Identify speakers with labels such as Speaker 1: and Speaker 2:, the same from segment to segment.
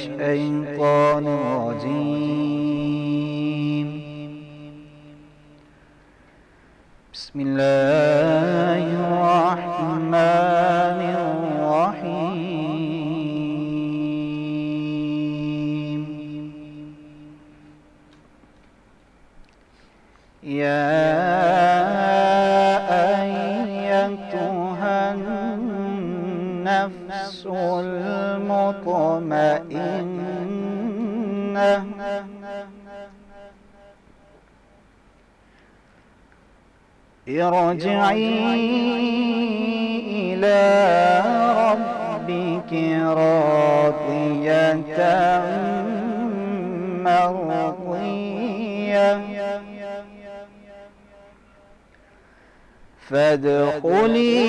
Speaker 1: الشيطان الرجيم. بسم الله الرحمن الرحيم. يا أيتها النفس المطمئنة ارجعي إلى ربك راضية مرضية فادخلي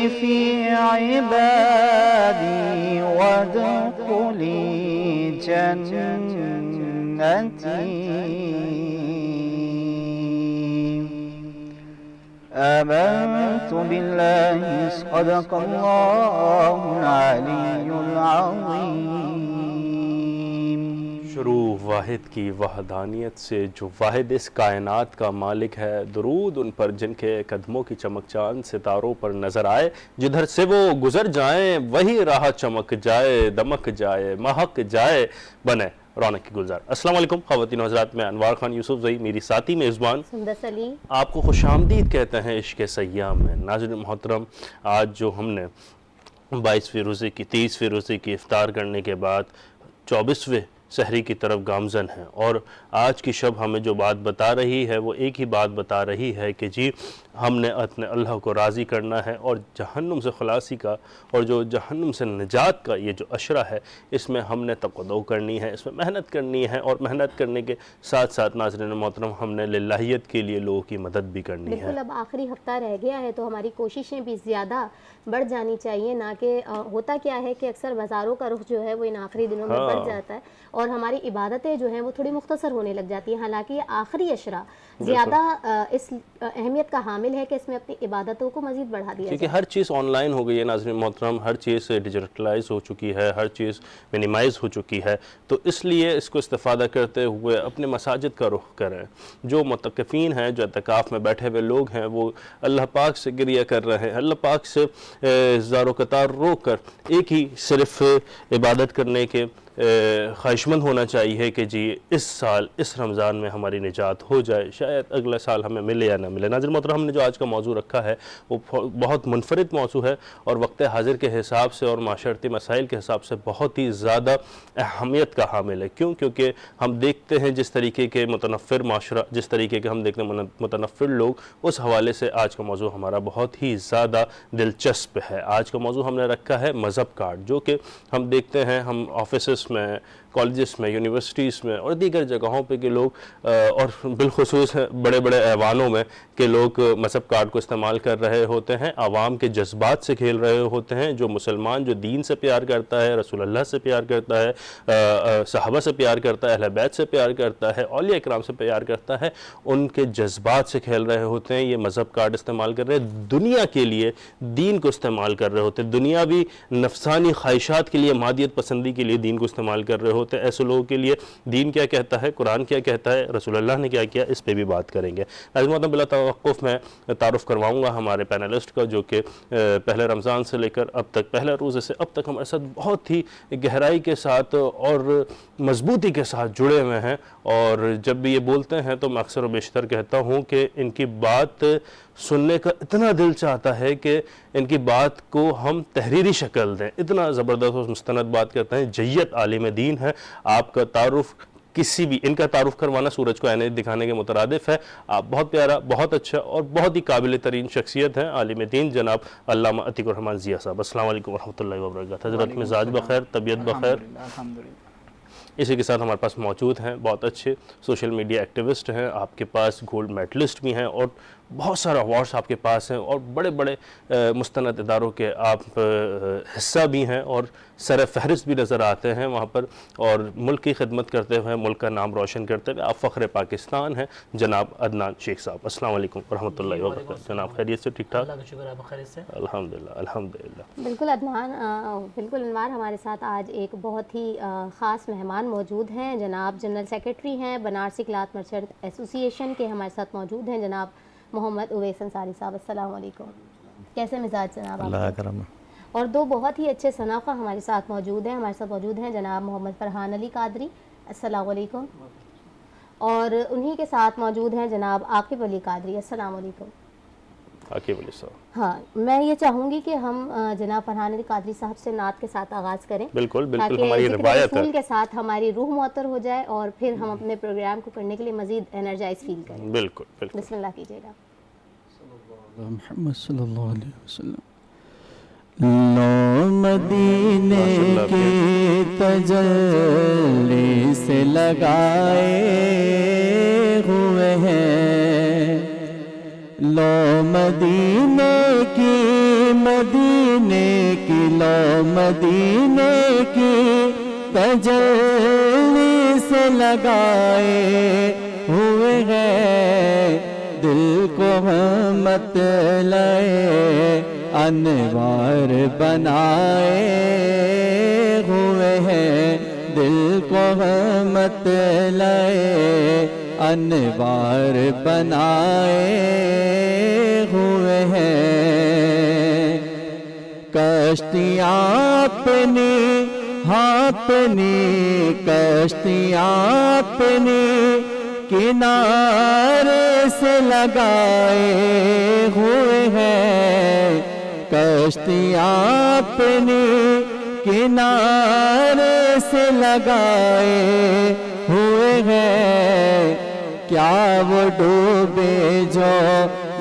Speaker 1: في عبادي وادخلي جنتي. آمنت بالله صدق الله العلي العظيم.
Speaker 2: شروع واحد کی وحدانیت سے جو واحد اس کائنات کا مالک ہے، درود ان پر جن کے قدموں کی چمک چاند ستاروں پر نظر آئے، جدھر سے وہ گزر جائیں وہی راہ چمک جائے، دمک جائے، مہک جائے، بنے رونق کی گلزار. السلام علیکم خواتین و حضرات، میں انوار خان یوسف زئی، میری ساتھی میزبان
Speaker 3: سندس علی
Speaker 2: آپ کو خوش آمدید کہتے ہیں عشق سیام میں. ناظرین محترم، آج جو ہم نے 22ویں روزے کی 23ویں روزے کی افطار کرنے کے بعد 24ویں سحری کی طرف گامزن ہیں، اور آج کی شب ہمیں جو بات بتا رہی ہے وہ ایک ہی بات بتا رہی ہے کہ جی ہم نے اپنے اللہ کو راضی کرنا ہے، اور جہنم سے خلاصی کا اور جو جہنم سے نجات کا یہ جو عشرہ ہے اس میں ہم نے تقدو کرنی ہے، اس میں محنت کرنی ہے، اور محنت کرنے کے ساتھ ساتھ ناظرین محترم ہم نے للہیت کے لیے لوگوں کی مدد بھی کرنی ہے.
Speaker 3: بالکل، اب آخری ہفتہ رہ گیا ہے تو ہماری کوششیں بھی زیادہ بڑھ جانی چاہیے، نہ کہ ہوتا کیا ہے کہ اکثر بازاروں کا رخ جو ہے وہ ان آخری دنوں میں بڑھ جاتا ہے اور ہماری عبادتیں جو ہیں وہ تھوڑی مختصر ہونے لگ جاتی ہیں. حالانکہ یہ آخری عشرہ زیادہ اس اہمیت کا حامل ہے کہ اس میں اپنی عبادتوں کو مزید بڑھا دیا
Speaker 2: کیونکہ ہر چیز آن لائن ہو گئی ہے ناظرین محترم، ہر چیز ڈیجیٹلائز ہو چکی ہے، ہر چیز منیمائز ہو چکی ہے، تو اس لیے اس کو استفادہ کرتے ہوئے اپنے مساجد کا رخ کریں. جو متقفین ہیں، جو اعتکاف میں بیٹھے ہوئے لوگ ہیں، وہ اللہ پاک سے گریہ کر رہے ہیں، اللہ پاک سے زار و قطار رو کر ایک ہی صرف عبادت کرنے کے خواہشمند ہونا چاہیے کہ جی اس سال اس رمضان میں ہماری نجات ہو جائے، شاید اگلا سال ہمیں ملے یا نہ ملے. ناظرین محترم، ہم نے جو آج کا موضوع رکھا ہے وہ بہت منفرد موضوع ہے اور وقت حاضر کے حساب سے اور معاشرتی مسائل کے حساب سے بہت ہی زیادہ اہمیت کا حامل ہے. کیونکہ ہم دیکھتے ہیں جس طریقے کے متنفر معاشرہ، جس طریقے کے ہم دیکھتے ہیں متنفر لوگ، اس حوالے سے آج کا موضوع ہمارا بہت ہی زیادہ دلچسپ ہے. آج کا موضوع ہم نے رکھا ہے مذہب کارڈ، جو کہ ہم دیکھتے ہیں ہم آفیسز میں، کالجز میں، یونیورسٹیز میں اور دیگر جگہوں پہ کہ لوگ اور بالخصوص بڑے بڑے ایوانوں میں کہ لوگ مذہب کارڈ کو استعمال کر رہے ہوتے ہیں، عوام کے جذبات سے کھیل رہے ہوتے ہیں. جو مسلمان جو دین سے پیار کرتا ہے، رسول اللہ سے پیار کرتا ہے، صحابہ سے پیار کرتا ہے، اہل بیت سے پیار کرتا ہے، اولیاء اکرام سے پیار کرتا ہے، ان کے جذبات سے کھیل رہے ہوتے ہیں. یہ مذہب کارڈ استعمال کر رہے ہیں، دنیا کے لیے دین کو استعمال کر رہے ہوتے ہیں، دنیاوی نفسانی خواہشات کے لیے، مادیت پسندی کے لیے دین کو استعمال کر رہے ہوتے ہیں. ایسے لوگوں کے لیے دین کیا کہتا ہے، قرآن کیا کہتا ہے، رسول اللہ نے کیا کیا، اس پہ بھی بات کریں گے. ناظرین محترم، بلا توقف میں تعارف کرواؤں گا ہمارے پینلسٹ کا، جو کہ پہلے رمضان سے لے کر اب تک، پہلے روزے سے اب تک ہمارے ساتھ بہت ہی گہرائی کے ساتھ اور مضبوطی کے ساتھ جڑے ہوئے ہیں. اور جب بھی یہ بولتے ہیں تو میں اکثر و بیشتر کہتا ہوں کہ ان کی بات سننے کا اتنا دل چاہتا ہے کہ ان کی بات کو ہم تحریری شکل دیں. اتنا زبردست اور مستند بات کرتے ہیں، جیت عالم دین ہے. آپ کا تعارف کسی بھی، ان کا تعارف کروانا سورج کو عینیت دکھانے کے مترادف ہے. آپ بہت پیارا، بہت اچھا اور بہت ہی قابل ترین شخصیت ہیں، عالم دین جناب علامہ عتیق الرحمن ضیاء صاحب. السلام علیکم ورحمۃ اللہ وبرکاتہ. حضرت مزاج بخیر، طبیعت بخیر؟ اسی کے ساتھ ہمارے پاس موجود ہیں بہت اچھے سوشل میڈیا ایکٹیوسٹ ہیں، آپ کے پاس گولڈ میڈلسٹ بھی ہیں اور بہت سارے ایوارڈس آپ کے پاس ہیں اور بڑے بڑے مستند اداروں کے آپ حصہ بھی ہیں اور سر فہرست بھی نظر آتے ہیں وہاں پر، اور ملک کی خدمت کرتے ہوئے، ملک کا نام روشن کرتے ہوئے آپ فخر پاکستان ہیں جناب عدنان شیخ صاحب۔ السلام علیکم ورحمۃ اللہ وبرکاتہ۔ جناب خیریت سے؟ ٹھیک ٹھاک؟
Speaker 4: اللہ کا شکر ہے، آپ خیریت سے؟
Speaker 2: الحمدللہ الحمدللہ۔
Speaker 3: بالکل عدنان، بالکل انوار، ہمارے ساتھ آج ایک بہت ہی خاص مہمان موجود ہیں، جناب جنرل سیکریٹری ہیں بنارسی کلاتھ مرچنٹ ایسوسی ایشن کے، ہمارے ساتھ موجود ہیں جناب محمد اویس انصاری صاحب۔ السلام علیکم، کیسے مزاج جناب آپ؟
Speaker 5: اللہ کرم۔
Speaker 3: اور دو بہت ہی اچھے صنافہ ہمارے ساتھ موجود ہیں، ہمارے ساتھ موجود ہیں جناب محمد فرحان علی قادری۔ السلام علیکم۔ اور انہی کے ساتھ موجود ہیں جناب عاقب علی قادری۔ السلام علیکم۔
Speaker 2: عاقب علی صاحب۔
Speaker 3: ہاں، میں یہ چاہوں گی کہ ہم جناب فرحان علی قادری صاحب سے نعت کے ساتھ آغاز کریں،
Speaker 2: بالکل بالکل،
Speaker 3: تاکہ
Speaker 2: ہماری
Speaker 3: ذکر
Speaker 2: روایت ہے۔
Speaker 3: رسول کے ساتھ ہماری روح معطر ہو جائے اور پھر ہم اپنے پروگرام کو کرنے کے لیے مزید انرجائز فیل کریں۔
Speaker 2: بالکل بالکل۔
Speaker 3: بسم اللہ کیجیے گا۔
Speaker 5: محمد صلی اللہ علیہ وسلم۔ لو مدینے کی تجلی سے لگائے ہوئے ہیں، لو مدینے کی، مدینے کی، لو مدینے کی تجلی سے لگائے ہوئے ہیں، دل کو مت لائے انوار بنائے ہوئے ہیں، دل کو مت لائے انوار بنائے ہوئے ہیں، کشتیاں اپنی، ہاں اپنی کشتیاں اپنی کنارے سے لگائے ہوئے ہیں، کشتیاں اپنی کنارے سے لگائے ہوئے ہیں، کیا وہ ڈوبے جو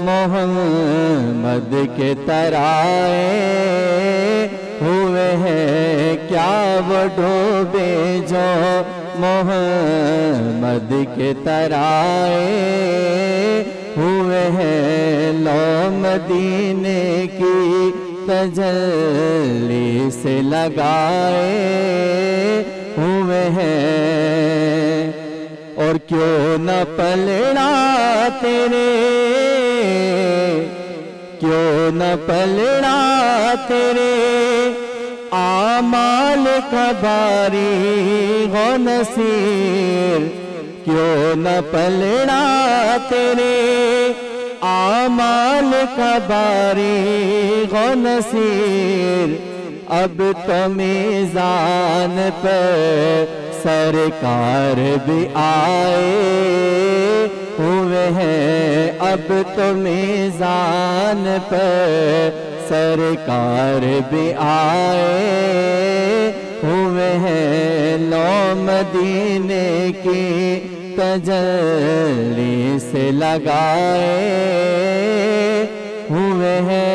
Speaker 5: محمد کے ترائے ہوئے ہیں، کیا وہ ڈوبے جو محمد کے ترائے ہوئے ہیں، لو مدینے کی تجلی سے لگائے ہوئے ہیں، اور کیوں نہ پلڑا تیرے، کیوں نہ پلڑا تیرے اعمال کا باری ہو نصیر، کیوں نہ پلڑا تیرے اعمال کا باری ہو نصیر، اب تو میزان پہ سرکار بھی آئے ہوئے ہیں، اب تو میزان پہ سرکار بھی آئے ہوئے ہیں، لو مدینے کی تجلی سے لگائے ہوئے ہیں۔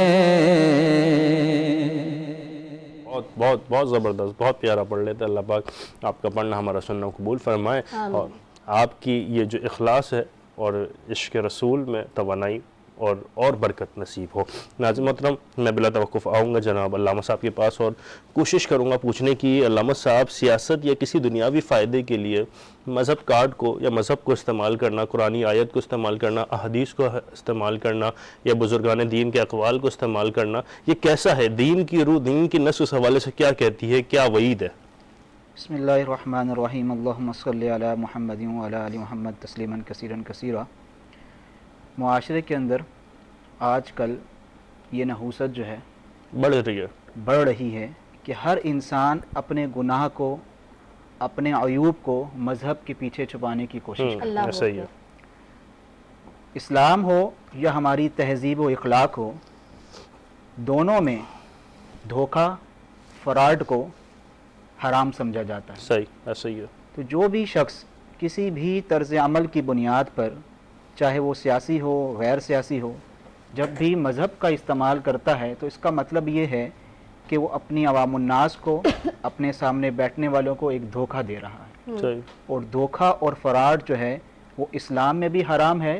Speaker 2: بہت بہت زبردست، بہت پیارا پڑھ لیتے، اللہ پاک آپ کا پڑھنا ہمارا سننا قبول فرمائے، اور آپ کی یہ جو اخلاص ہے اور عشق رسول میں توانائی اور برکت نصیب ہو۔ ناظرین محترم، میں بلا توقف آؤں گا جناب علامہ صاحب کے پاس اور کوشش کروں گا پوچھنے کی، علامہ صاحب سیاست یا کسی دنیاوی فائدے کے لیے مذہب کارڈ کو یا مذہب کو استعمال کرنا، قرآنی آیت کو استعمال کرنا، احادیث کو استعمال کرنا یا بزرگان دین کے اقوال کو استعمال کرنا، یہ کیسا ہے؟ دین کی روح، دین کی نص اس حوالے سے کیا کہتی ہے، کیا وعید ہے؟
Speaker 1: بسم اللہ الرحمن الرحیم، اللہم صلی علی محمد وعلی آل محمد تسلیما کثیرا کثیرا۔ معاشرے کے اندر آج کل یہ نحوست جو ہے
Speaker 2: بڑھ رہی ہے
Speaker 1: کہ ہر انسان اپنے گناہ کو، اپنے عیوب کو مذہب کے پیچھے چھپانے کی کوشش کرتا ہے۔
Speaker 2: ایسا ہی ہے۔
Speaker 1: اسلام ہو یا ہماری تہذیب و اخلاق ہو، دونوں میں دھوکہ، فراڈ کو حرام سمجھا جاتا ہے۔
Speaker 2: صحیح، ایسا ہی ہے۔
Speaker 1: تو جو بھی شخص کسی بھی طرز عمل کی بنیاد پر، چاہے وہ سیاسی ہو غیر سیاسی ہو، جب بھی مذہب کا استعمال کرتا ہے تو اس کا مطلب یہ ہے کہ وہ اپنی عوام الناس کو، اپنے سامنے بیٹھنے والوں کو ایک دھوکہ دے رہا ہے،
Speaker 2: صحیح۔
Speaker 1: اور دھوکہ اور فراڈ جو ہے وہ اسلام میں بھی حرام ہے،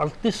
Speaker 4: 38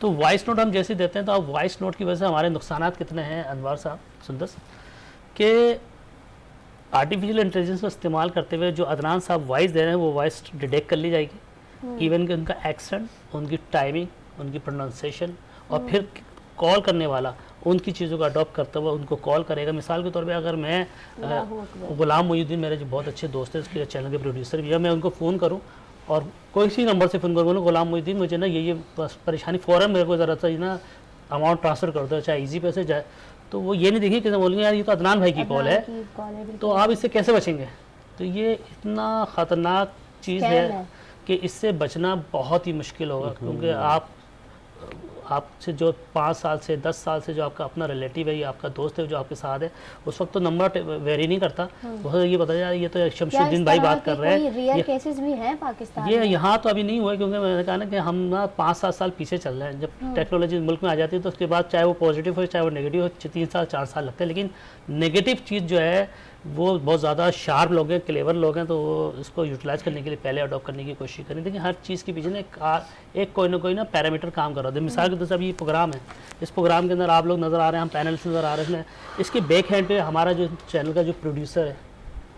Speaker 4: تو وائس نوٹ ہم جیسے دیتے ہیں تو اب وائس نوٹ کی وجہ سے ہمارے نقصانات کتنے ہیں انوار صاحب سندس کہ آرٹیفیشیل انٹیلیجنس کا استعمال کرتے ہوئے جو عدنان صاحب وائس دے رہے ہیں وہ وائس ڈیٹیکٹ کر لی جائے گی، ایون کہ ان کا ایکسنٹ، ان کی ٹائمنگ، ان کی پروننسیشن، اور پھر کال کرنے والا ان کی چیزوں کا اڈاپٹ کرتا ہوا ان کو کال کرے گا. مثال کے طور پہ اگر میں غلام محی الدین میرے جو بہت اچھے دوست ہیں اس کے چینل کے پروڈیوسر بھی ہیں، میں ان کو فون کروں اور کوئی سی نمبر سے فون کروں بولوں غلام محی الدین مجھے نا یہ پریشانی، فوراً میرے کو ذرا سا نا اماؤنٹ ٹرانسفر کر دو، چاہے ایزی پے سے جائے، تو وہ یہ نہیں دیکھیں کہ بولیں گے یار یہ تو عدنان بھائی کی کال ہے، تو آپ اس سے کیسے بچیں گے؟ تو یہ اتنا خطرناک چیز ہے کہ اس سے بچنا بہت ہی مشکل ہوگا، کیونکہ آپ سے جو 5 سال سے 10 سال سے جو آپ کا اپنا ریلیٹیو ہے یا آپ کا دوست ہے جو آپ کے ساتھ ہے، اس وقت تو نمبر ویری نہیں کرتا، بہت یہ بتا جائے یہ تو شمس الدین بھائی بات کر رہے ہیں،
Speaker 3: ریئل کیسز بھی ہیں پاکستان
Speaker 4: یہ یہاں تو ابھی نہیں ہوا، کیونکہ میں نے کہا نا کہ ہم نا 5-7 سال پیچھے چل رہے ہیں. جب ٹیکنالوجی ملک میں آ جاتی ہے تو اس کے بعد چاہے وہ پازیٹیو ہو چاہے وہ نیگیٹو ہو 3 سال 4 سال لگتے ہیں، لیکن نیگیٹو چیز جو ہے وہ بہت زیادہ شارپ لوگ ہیں، کلیور لوگ ہیں، تو وہ اس کو یوٹیلائز کرنے کے لیے پہلے اڈاپٹ کرنے کی کوشش کریں. دیکھیں ہر چیز کے پیچھے نا ایک کوئی نہ کوئی نا پیرامیٹر کام کر رہا ہے. مثال کے طور سے ابھی یہ پروگرام ہے، اس پروگرام کے اندر آپ لوگ نظر آ رہے ہیں، ہم پینلس نظر آ رہے ہیں، اس کے بیک ہینڈ پہ ہمارا جو چینل کا جو پروڈیوسر ہے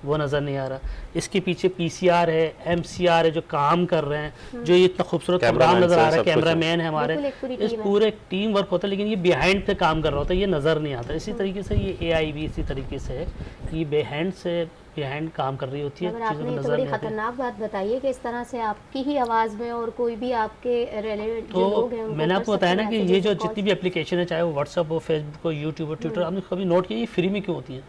Speaker 4: وہ نظر نہیں آ رہا، اس کے پیچھے پی سی آر ہے، ایم سی آر ہے جو کام کر رہے ہیں، جو یہ اتنا خوبصورت پروگرام نظر آ رہا ہے، کیمرہ مین ہے ہمارے، اس پورے ٹیم ورک ہوتا ہے، لیکن یہ بیہائنڈ سے کام کر رہا ہوتا ہے، یہ نظر نہیں آتا. اسی طریقے سے یہ اے آئی بھی اسی طریقے سے ہے، یہ بیہائنڈ کام کر رہی ہوتی ہے،
Speaker 3: مگر آپ نے تو بڑی خطرناک بات بتائی ہے کہ اس طرح سے آپ کی ہی آواز میں اور کوئی بھی آپ کے ریلیویٹ جو لوگ ہیں،
Speaker 4: میں نے آپ کو بتایا نا کہ یہ جو جتنی بھی اپلیکیشن ہے، چاہے وہ واٹس ایپ ہو، فیس بک ہو، یوٹیوب ہو، ٹویٹر، آپ نے کبھی نوٹ کیا یہ فری میں کیوں ہوتی ہے؟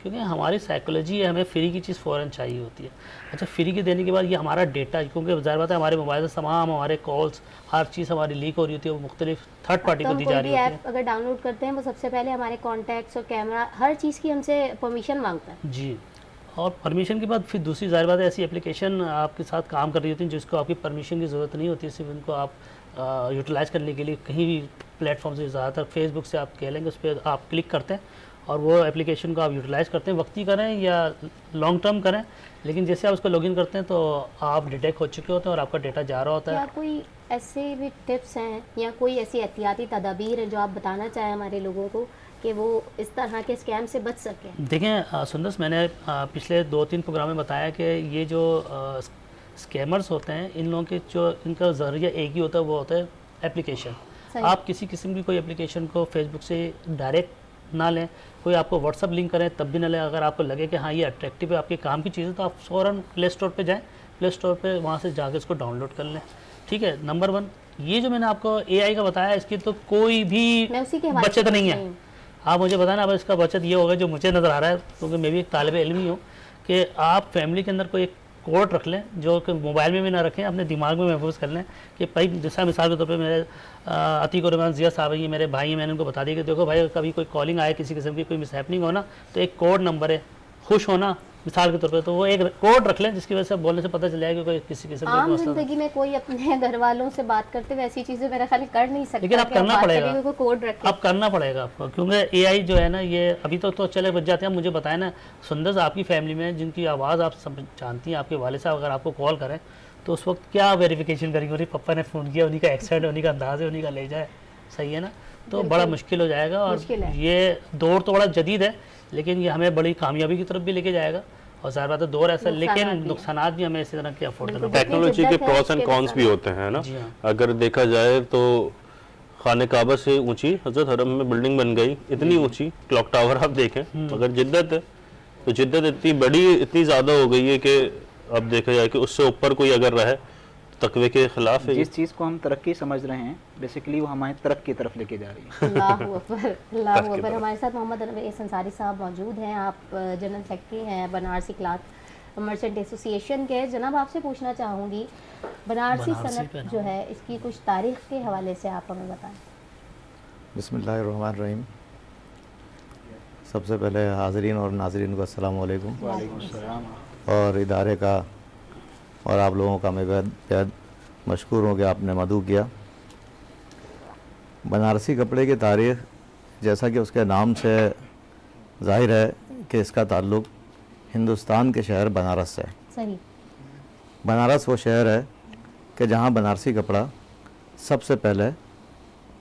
Speaker 4: کیونکہ ہماری سائیکولوجی ہے، ہمیں فری کی چیز فوراً چاہیے ہوتی ہے. اچھا فری کے دینے کے بعد یہ ہمارا ڈیٹا، کیونکہ ظاہر بات ہے ہمارے موبائل سے تمام ہمارے کالس ہر چیز ہماری لیک ہو رہی ہوتی ہے، وہ مختلف تھرڈ پارٹی کو دی جا رہی ہوتی ہے.
Speaker 3: ایپ اگر ڈاؤن لوڈ کرتے ہیں وہ سب سے پہلے ہمارے کانٹیکٹس اور کیمرہ ہر چیز کی ہم سے پرمیشن مانگتا ہے.
Speaker 4: جی، اور پرمیشن کے بعد پھر دوسری ظاہر بات ہے ایسی اپلیکیشن آپ کے ساتھ کام کر رہی ہوتی ہیں جس کو آپ کی پرمیشن کی ضرورت نہیں ہوتی، صرف ان کو آپ یوٹیلائز کرنے کے لیے کہیں بھی پلیٹ فارم سے، زیادہ تر فیس بک سے آپ کہہ لیں گے، اس پہ آپ کلک کرتے ہیں اور وہ اپلیکیشن کو آپ یوٹیلائز کرتے ہیں، وقتی کریں یا لانگ ٹرم کریں، لیکن جیسے آپ اس کو لاگ ان کرتے ہیں تو آپ ڈیٹیکٹ ہو چکے ہوتے ہیں اور آپ کا ڈیٹا جا رہا ہوتا ہے.
Speaker 3: کیا کوئی ایسے بھی ٹپس ہیں یا کوئی ایسی احتیاطی تدابیر ہیں جو آپ بتانا چاہیں ہمارے لوگوں کو کہ وہ اس طرح کے اسکیم سے بچ سکیں؟
Speaker 4: دیکھیں سندس، میں نے پچھلے 2-3 پروگرام میں بتایا کہ یہ جو اسکیمرز ہوتے ہیں ان لوگوں کے جو ان کا ذریعہ ایک ہی ہوتا ہے، وہ ہوتا ہے اپلیکیشن. آپ کسی قسم کی کوئی اپلیکیشن کو فیس بک سے ڈائریکٹ نہ لیں، کوئی آپ کو واٹس ایپ لنک کریں تب بھی نہ لیں. اگر آپ کو لگے کہ ہاں یہ اٹریکٹیو ہے، آپ کے کام کی چیز ہے، تو آپ فوراً پلے اسٹور پہ جائیں، پلے اسٹور پہ وہاں سے جا کے اس کو ڈاؤن لوڈ کر لیں. ٹھیک ہے، نمبر 1 یہ جو میں نے آپ کو اے آئی کا بتایا اس کی تو کوئی بھی بچت نہیں ہے. آپ مجھے بتائیں اب اس کا بچت یہ ہوگا جو مجھے نظر آ رہا ہے، کیونکہ میں بھی ایک طالب علم ہی ہوں، کہ آپ فیملی کے اندر کوئی ایک کوڈ رکھ لیں جو کہ موبائل میں بھی نہ رکھیں، اپنے دماغ میں محفوظ کر لیں کہ بھائی جیسا مثال کے طور پہ میرے عتیق الرحمان ضیاء صاحب ہیں، میرے بھائی ہیں، میں نے ان کو بتا دیا کہ دیکھو بھائی کبھی کوئی کالنگ آئے کسی قسم کی کوئی مس ہیپننگ ہونا تو ایک کوڈ نمبر ہے خوش ہونا مثال کے طور پہ، تو وہ ایک کوڈ رکھ لیں جس کی وجہ سے بولنے سے پتہ چل جائے کہ کوئی کسی قسم کا
Speaker 3: عام زندگی میں کوئی اپنے گھر والوں سے بات کرتے ہوئے ایسی چیزیں میرا خیال کر نہیں سکتا،
Speaker 4: لیکن اب کرنا پڑے گا،
Speaker 3: کوڈ رکھیں،
Speaker 4: اب کرنا پڑے گا آپ کو، کیونکہ اے آئی جو ہے نا یہ ابھی تو چلے بچ جاتے ہیں. مجھے بتائیں نا سندس، آپ کی فیملی میں جن کی آواز آپ سب جانتی ہیں، آپ کے والد صاحب اگر آپ کو کال کریں تو اس وقت کیا ویریفیکیشن کریں گے؟ انہیں پپا نے فون کیا، انہیں کا ایکسینٹ ہے، انہیں کا انداز ہے، انہیں کا لہجہ ہے، صحیح ہے نا؟ تو بڑا مشکل ہو جائے گا. اور یہ دور تو بڑا جدید ہے لیکن یہ ہمیں بڑی کامیابی کی طرف بھی لے کے جائے گا، اور ظاہر بات ہے دور ایسا، لیکن نقصانات بھی ہمیں اسی طرح کے افورڈ کرنا پڑیں.
Speaker 2: ٹیکنالوجی کے پروس اینڈ کونس بھی ہوتے ہیں نا. اگر دیکھا جائے تو خانہ کعبہ سے اونچی حضرت حرم میں بلڈنگ بن گئی، اتنی اونچی کلاک ٹاور آپ دیکھیں، اگر جدت ہے تو جدت اتنی بڑی اتنی زیادہ ہو گئی ہے کہ اب دیکھا جائے کہ اس سے اوپر کوئی اگر رہے تقوی کے خلاف ہے.
Speaker 1: جس چیز کو ہم ترقی سمجھ رہے ہیں بیسیکلی وہ ہمیں ترقی کی طرف لے کے جا رہی ہے.
Speaker 3: اللہ اکبر، اللہ اکبر. ہمارے ساتھ محمد انویس انصاری صاحب موجود ہیں، آپ جنرل سیکرٹری ہیں بنارسی کلاتھ مرچنٹ ایسوسی ایشن کے. جناب آپ سے پوچھنا چاہوں گی بنارسی صنعت جو ہے اس کی کچھ تاریخ کے حوالے سے آپ ہمیں بتائیں.
Speaker 5: بسم اللہ الرحمن الرحیم. سب سے پہلے حاضرین اور ناظرین کو السلام علیکم.
Speaker 1: وعلیکم السلام.
Speaker 5: اور ادارے کا اور آپ لوگوں کا میں بہت مشکور ہوں کہ آپ نے مدعو کیا. بنارسی کپڑے کی تاریخ جیسا کہ اس کے نام سے ظاہر ہے کہ اس کا تعلق ہندوستان کے شہر بنارس سے ہے.
Speaker 3: صحیح.
Speaker 5: بنارس وہ شہر ہے کہ جہاں بنارسی کپڑا سب سے پہلے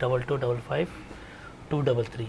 Speaker 4: 2255 233।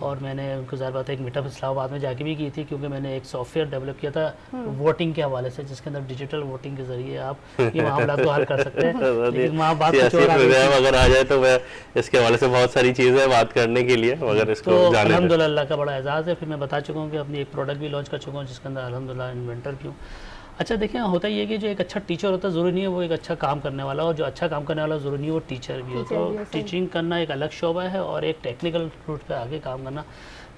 Speaker 4: اور میں نے ان کو ظاہر بات ہے ایک میٹ اپ اسلام آباد میں جا کے بھی کی تھی، کیونکہ میں نے ایک سافٹ ویئر ڈیولپ کیا تھا ووٹنگ کے حوالے سے، جس کے اندر ڈیجیٹل ووٹنگ کے ذریعے آپ یہ معاملات کو حل کر سکتے ہیں. لیکن وہاں بات کچھ اور
Speaker 2: اگر آ جائے تو میں اس کے حوالے سے بہت ساری چیزیں بات کرنے کے لیے، مگر اس کو جانے
Speaker 4: الحمدللہ اللہ کا بڑا اعزاز ہے. پھر میں بتا چکا ہوں کہ اپنی ایک پروڈکٹ بھی لانچ کر چکا ہوں جس کے اندر الحمدللہ انوینٹر بھی ہوں. اچھا دیکھیں، ہوتا یہ ہے کہ جو ایک اچھا ٹیچر ہوتا ہے ضروری نہیں ہے وہ ایک اچھا کام کرنے والا، اور جو اچھا کام کرنے والا ضروری نہیں ہے وہ ٹیچر بھی ہو. تو ٹیچنگ کرنا ایک الگ شعبہ ہے اور ایک ٹیکنیکل روٹ پہ آگے کام کرنا.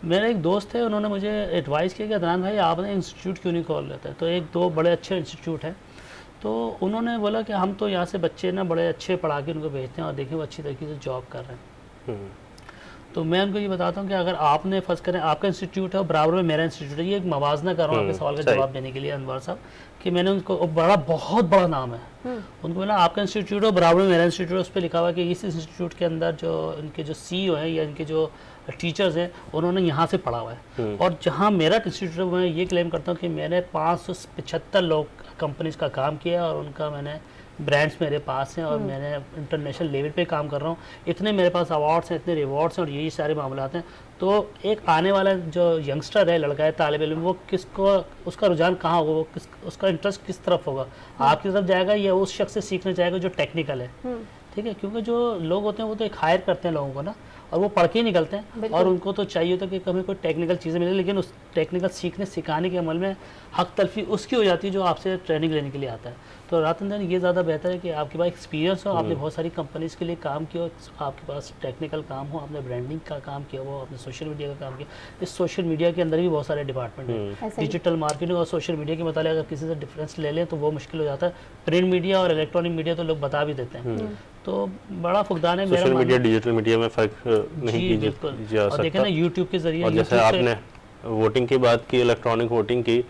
Speaker 4: میرے ایک دوست ہے، انہوں نے مجھے ایڈوائز کیا کہ عدنان بھائی آپ نے انسٹیٹیوٹ کیوں نہیں کھول لیتے. تو ایک دو بڑے اچھے انسٹیٹیوٹ ہیں، تو انہوں نے بولا کہ ہم تو یہاں سے بچے نا بڑے اچھے پڑھا کے ان کو بھیجتے ہیں اور دیکھیں وہ اچھی طریقے سے جاب کر رہے ہیں. تو میں ان کو یہ بتاتا ہوں کہ اگر آپ نے فرض کریں آپ کا انسٹیٹیوٹ ہے اور برابر میں میرا انسٹیٹیوٹ ہے، یہ ایک موازنہ کر رہا ہوں آپ کے سوال کا جواب دینے کے لیے انوار صاحب، کہ میں نے ان کو بہت بڑا نام ہے ان کو بولا آپ کا انسٹیٹیوٹ ہے برابر میں میرا انسٹیٹیوٹ ہے. اس پہ لکھا ہوا ہے کہ اس انسٹیٹیوٹ کے اندر جو ان کے جو سی او ہیں یا ان کے جو ٹیچرز ہیں انہوں نے یہاں سے پڑھا ہوا ہے. اور جہاں میرا انسٹیٹیوٹ ہے میں یہ کلیم کرتا ہوں کہ میں نے 575 لوگ کمپنیز کا کام کیا اور ان کا میں نے برانڈس میرے پاس ہیں اور میں نے انٹرنیشنل لیول پہ کام کر رہا ہوں. اتنے میرے پاس ایوارڈس ہیں، اتنے ریوارڈس ہیں اور یہی سارے معاملات ہیں. تو ایک آنے والا جو ینگسٹر ہے، لڑکا ہے، طالب علم، وہ کس کو اس کا رجحان کہاں ہوگا، وہ اس کا انٹرسٹ کس طرف ہوگا، آپ کی طرف جائے گا یا اس شخص سے سیکھنا چاہے گا جو ٹیکنیکل ہے. ٹھیک ہے، کیونکہ جو لوگ ہوتے ہیں وہ تو ایک ہائر کرتے ہیں لوگوں کو نا، اور وہ پڑھ کے ہی نکلتے ہیں اور ان کو تو چاہیے ہوتا ہے کہ ہمیں کوئی ٹیکنیکل چیزیں ملے، لیکن اس ٹیکنیکل سیکھنے سکھانے کے عمل میں حق تلفی اس کی ہو جاتی ہے جو آپ سے ٹریننگ لینے کے لیے آتا ہے. تو راتن دن یہ زیادہ بہتر ہے کہ آپ کے پاس ایکسپیرینس ہو، آپ نے بہت ساری کمپنیز کے لیے کام کیا ہو، آپ کے پاس ٹیکنیکل کام ہو، آپ نے برانڈنگ کا کام کیا ہو، آپ نے سوشل میڈیا کا کام کیا. اس سوشل میڈیا کے اندر بھی بہت سارے ڈپارٹمنٹ ہیں، ڈیجیٹل مارکیٹنگ اور سوشل میڈیا کے متعلق اگر کسی سے ڈفرینس لے لیں تو وہ مشکل ہو جاتا ہے. پرنٹ میڈیا اور الیکٹرانک میڈیا تو لوگ بتا بھی دیتے ہیں، تو بڑا فقدان ہے.
Speaker 2: سوشل میڈیا ڈیجیٹل میڈیا میں فرق نہیں کیا جا سکتا.
Speaker 4: دیکھیں نا یوٹیوب کے ذریعے،
Speaker 2: اور جیسے آپ نے ووٹنگ کی بات کی، الیکٹرانک ووٹنگ کی،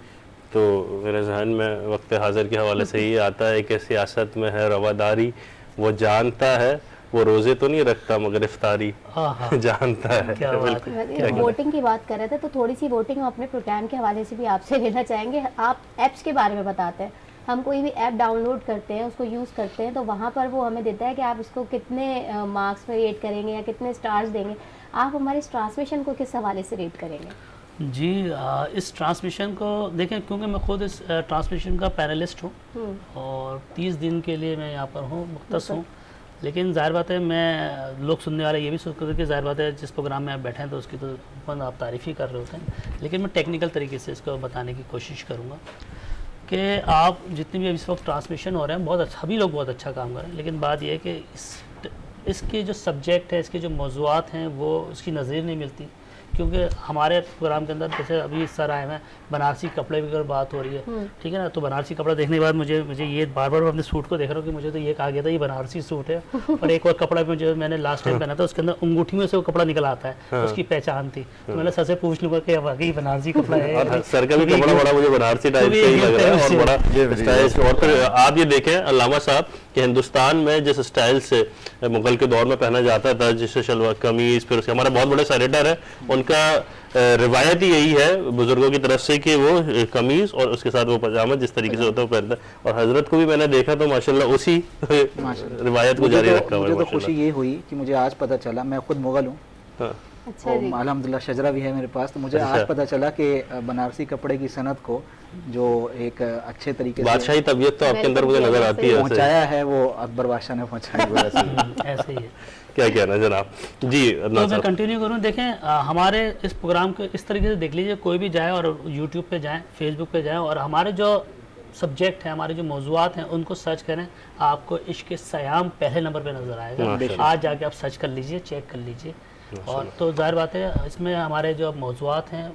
Speaker 2: تو میرے ذہن میں وقت حاضر کے حوالے سے یہ آتا ہے کہ سیاست میں ہے رواداری، وہ جانتا ہے، وہ روزے تو نہیں رکھتا مگر افطاری جانتا ہے.
Speaker 3: ووٹنگ کی بات کر رہے تھے تو تھوڑی سی ووٹنگ ہم اپنے پروگرام کے حوالے سے بھی آپ سے لینا چاہیں گے. آپ ایپس کے بارے میں بتاتے ہیں، ہم کوئی بھی ایپ ڈاؤن لوڈ کرتے ہیں، اس کو یوز کرتے ہیں، تو وہاں پر وہ ہمیں دیتا ہے کہ آپ اس کو کتنے مارکس میں ریٹ کریں گے یا کتنے سٹارز دیں گے. آپ ہماری اس ٹرانسمیشن کو کس حوالے سے ریٹ کریں گے؟
Speaker 4: جی اس ٹرانسمیشن کو دیکھیں، کیونکہ میں خود اس ٹرانسمیشن کا پینلسٹ ہوں اور 30 دن کے لیے میں یہاں پر ہوں، مختص ہوں. لیکن ظاہر بات ہے میں لوگ سننے والے یہ بھی سوچ کرتے ہیں کہ ظاہر بات ہے جس پروگرام میں آپ بیٹھے ہیں تو اس کی تو آپ تعریف ہی کر رہے ہوتے ہیں. لیکن میں ٹیکنیکل طریقے سے اس کو بتانے کی کوشش کروں گا کہ آپ جتنے بھی اس وقت ٹرانسمیشن ہو رہے ہیں بہت اچھا، سبھی لوگ بہت اچھا کام کر رہے ہیں. لیکن بات یہ ہے کہ اس کے جو سبجیکٹ ہے، اس کے جو موضوعات ہیں، وہ اس کی نظیر نہیں ملتی. کیونکہ ہمارے پروگرام کے اندر جیسے ابھی سر آئے ہیں، بنارسی کپڑے کی اگر بات ہو رہی ہے، ٹھیک ہے نا، تو بنارسی کپڑا دیکھنے کے بعد مجھے یہ بار بار اپنے سوٹ کو دیکھ رہا ہوں کہ مجھے تو یہ کہا گیا تھا یہ بنارسی سوٹ ہے. اور ایک اور کپڑا جو میں نے لاسٹ ٹائم پہنا تھا اس کے اندر انگوٹھی میں سے وہ کپڑا نکل آتا ہے، اس کی پہچان تھی. تو میں نے سر سے پوچھ لوں گا کہ واقعی بنارسی کپڑا ہے.
Speaker 2: سر کا بھی کپڑا بڑا مجھے بنارسی ٹائپ سے ہی لگ رہا ہے اور بڑا اسٹائلش. اور پھر آپ یہ دیکھیں علامہ صاحب کہ ہندوستان میں جس اسٹائل سے مغل کے دور میں پہنا جاتا تھا، جس شلوار قمیض، پھر اس کے ہمارے بہت بڑے سیلیٹر ہیں، ان کا روایت ہی یہی ہے بزرگوں کی طرف سے کہ وہ قمیض اور اس کے ساتھ وہ پاجامہ جس طریقے سے ہوتا ہے وہ پہنتا ہے. اور حضرت کو بھی میں نے دیکھا تو ماشاءاللہ اسی روایت کو جاری رکھا ہوا ہے.
Speaker 1: مجھے تو خوشی یہ ہوئی کہ مجھے آج پتہ چلا، میں خود مغل ہوں، الحمدللہ شجرہ بھی ہے میرے پاس، تو مجھے آج پتہ چلا کہ بنارسی کپڑے کی صنعت کو جو ایک اچھے طریقے سے
Speaker 2: بادشاہی طبیعت تو آپ کے اندر مجھے نظر آتی ہے،
Speaker 1: پہنچایا ہے، وہ اکبر بادشاہ نے پہنچایا.
Speaker 4: ایسے ہی ہے.
Speaker 2: کیا کہنا جناب؟ جی
Speaker 4: تو میں کنٹینیو کروں. دیکھیں ہمارے اس پروگرام کو اس طریقے سے دیکھ لیجئے، کوئی بھی جائے اور یوٹیوب پہ جائیں، فیس بک پہ جائیں اور ہمارے جو سبجیکٹ ہیں، ہمارے جو موضوعات ہیں ان کو سرچ کریں، آپ کو عشق سیام پہلے نمبر پہ نظر آئے گا. آج جا کے آپ سرچ کر لیجئے، چیک کر لیجئے. اور تو ظاہر بات ہے اس میں ہمارے جو موضوعات ہیں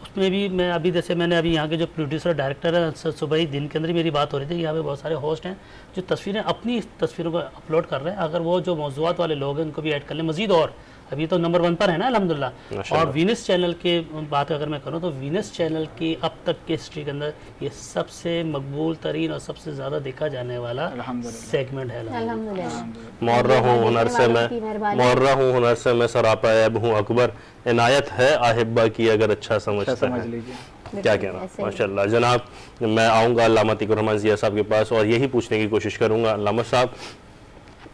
Speaker 4: اس میں بھی میں ابھی جیسے میں نے ابھی یہاں کے جو پروڈیوسر ڈائریکٹر ہیں، صبح ہی دن کے اندر ہی میری بات ہو رہی تھی، یہاں پہ بہت سارے ہوسٹ ہیں جو تصویریں اپنی تصویروں کو اپلوڈ کر رہے ہیں. اگر وہ جو موضوعات والے لوگ ہیں ان کو بھی ایڈ کر لیں مزید. اور ابھی تو نمبر 1 پر ہے نا الحمدللہ. اور وینس چینل کی بات اگر میں کروں تو وینس چینل کی اب تک کی ہسٹری کے اندر یہ سب سے مقبول ترین اور سب سے زیادہ دیکھا جانے والا سیگمنٹ ہے.
Speaker 2: مورہ ہوں ہنر سے میں سراپا عیب ہوں اکبر، عنایت ہے آہبہ کی اگر اچھا سمجھتا ہے. کیا کہنا ماشاءاللہ. جناب میں آؤں گا علامہ عتیق الرحمن ضیاء صاحب کے پاس اور یہی پوچھنے کی کوشش کروں گا علامہ صاحب،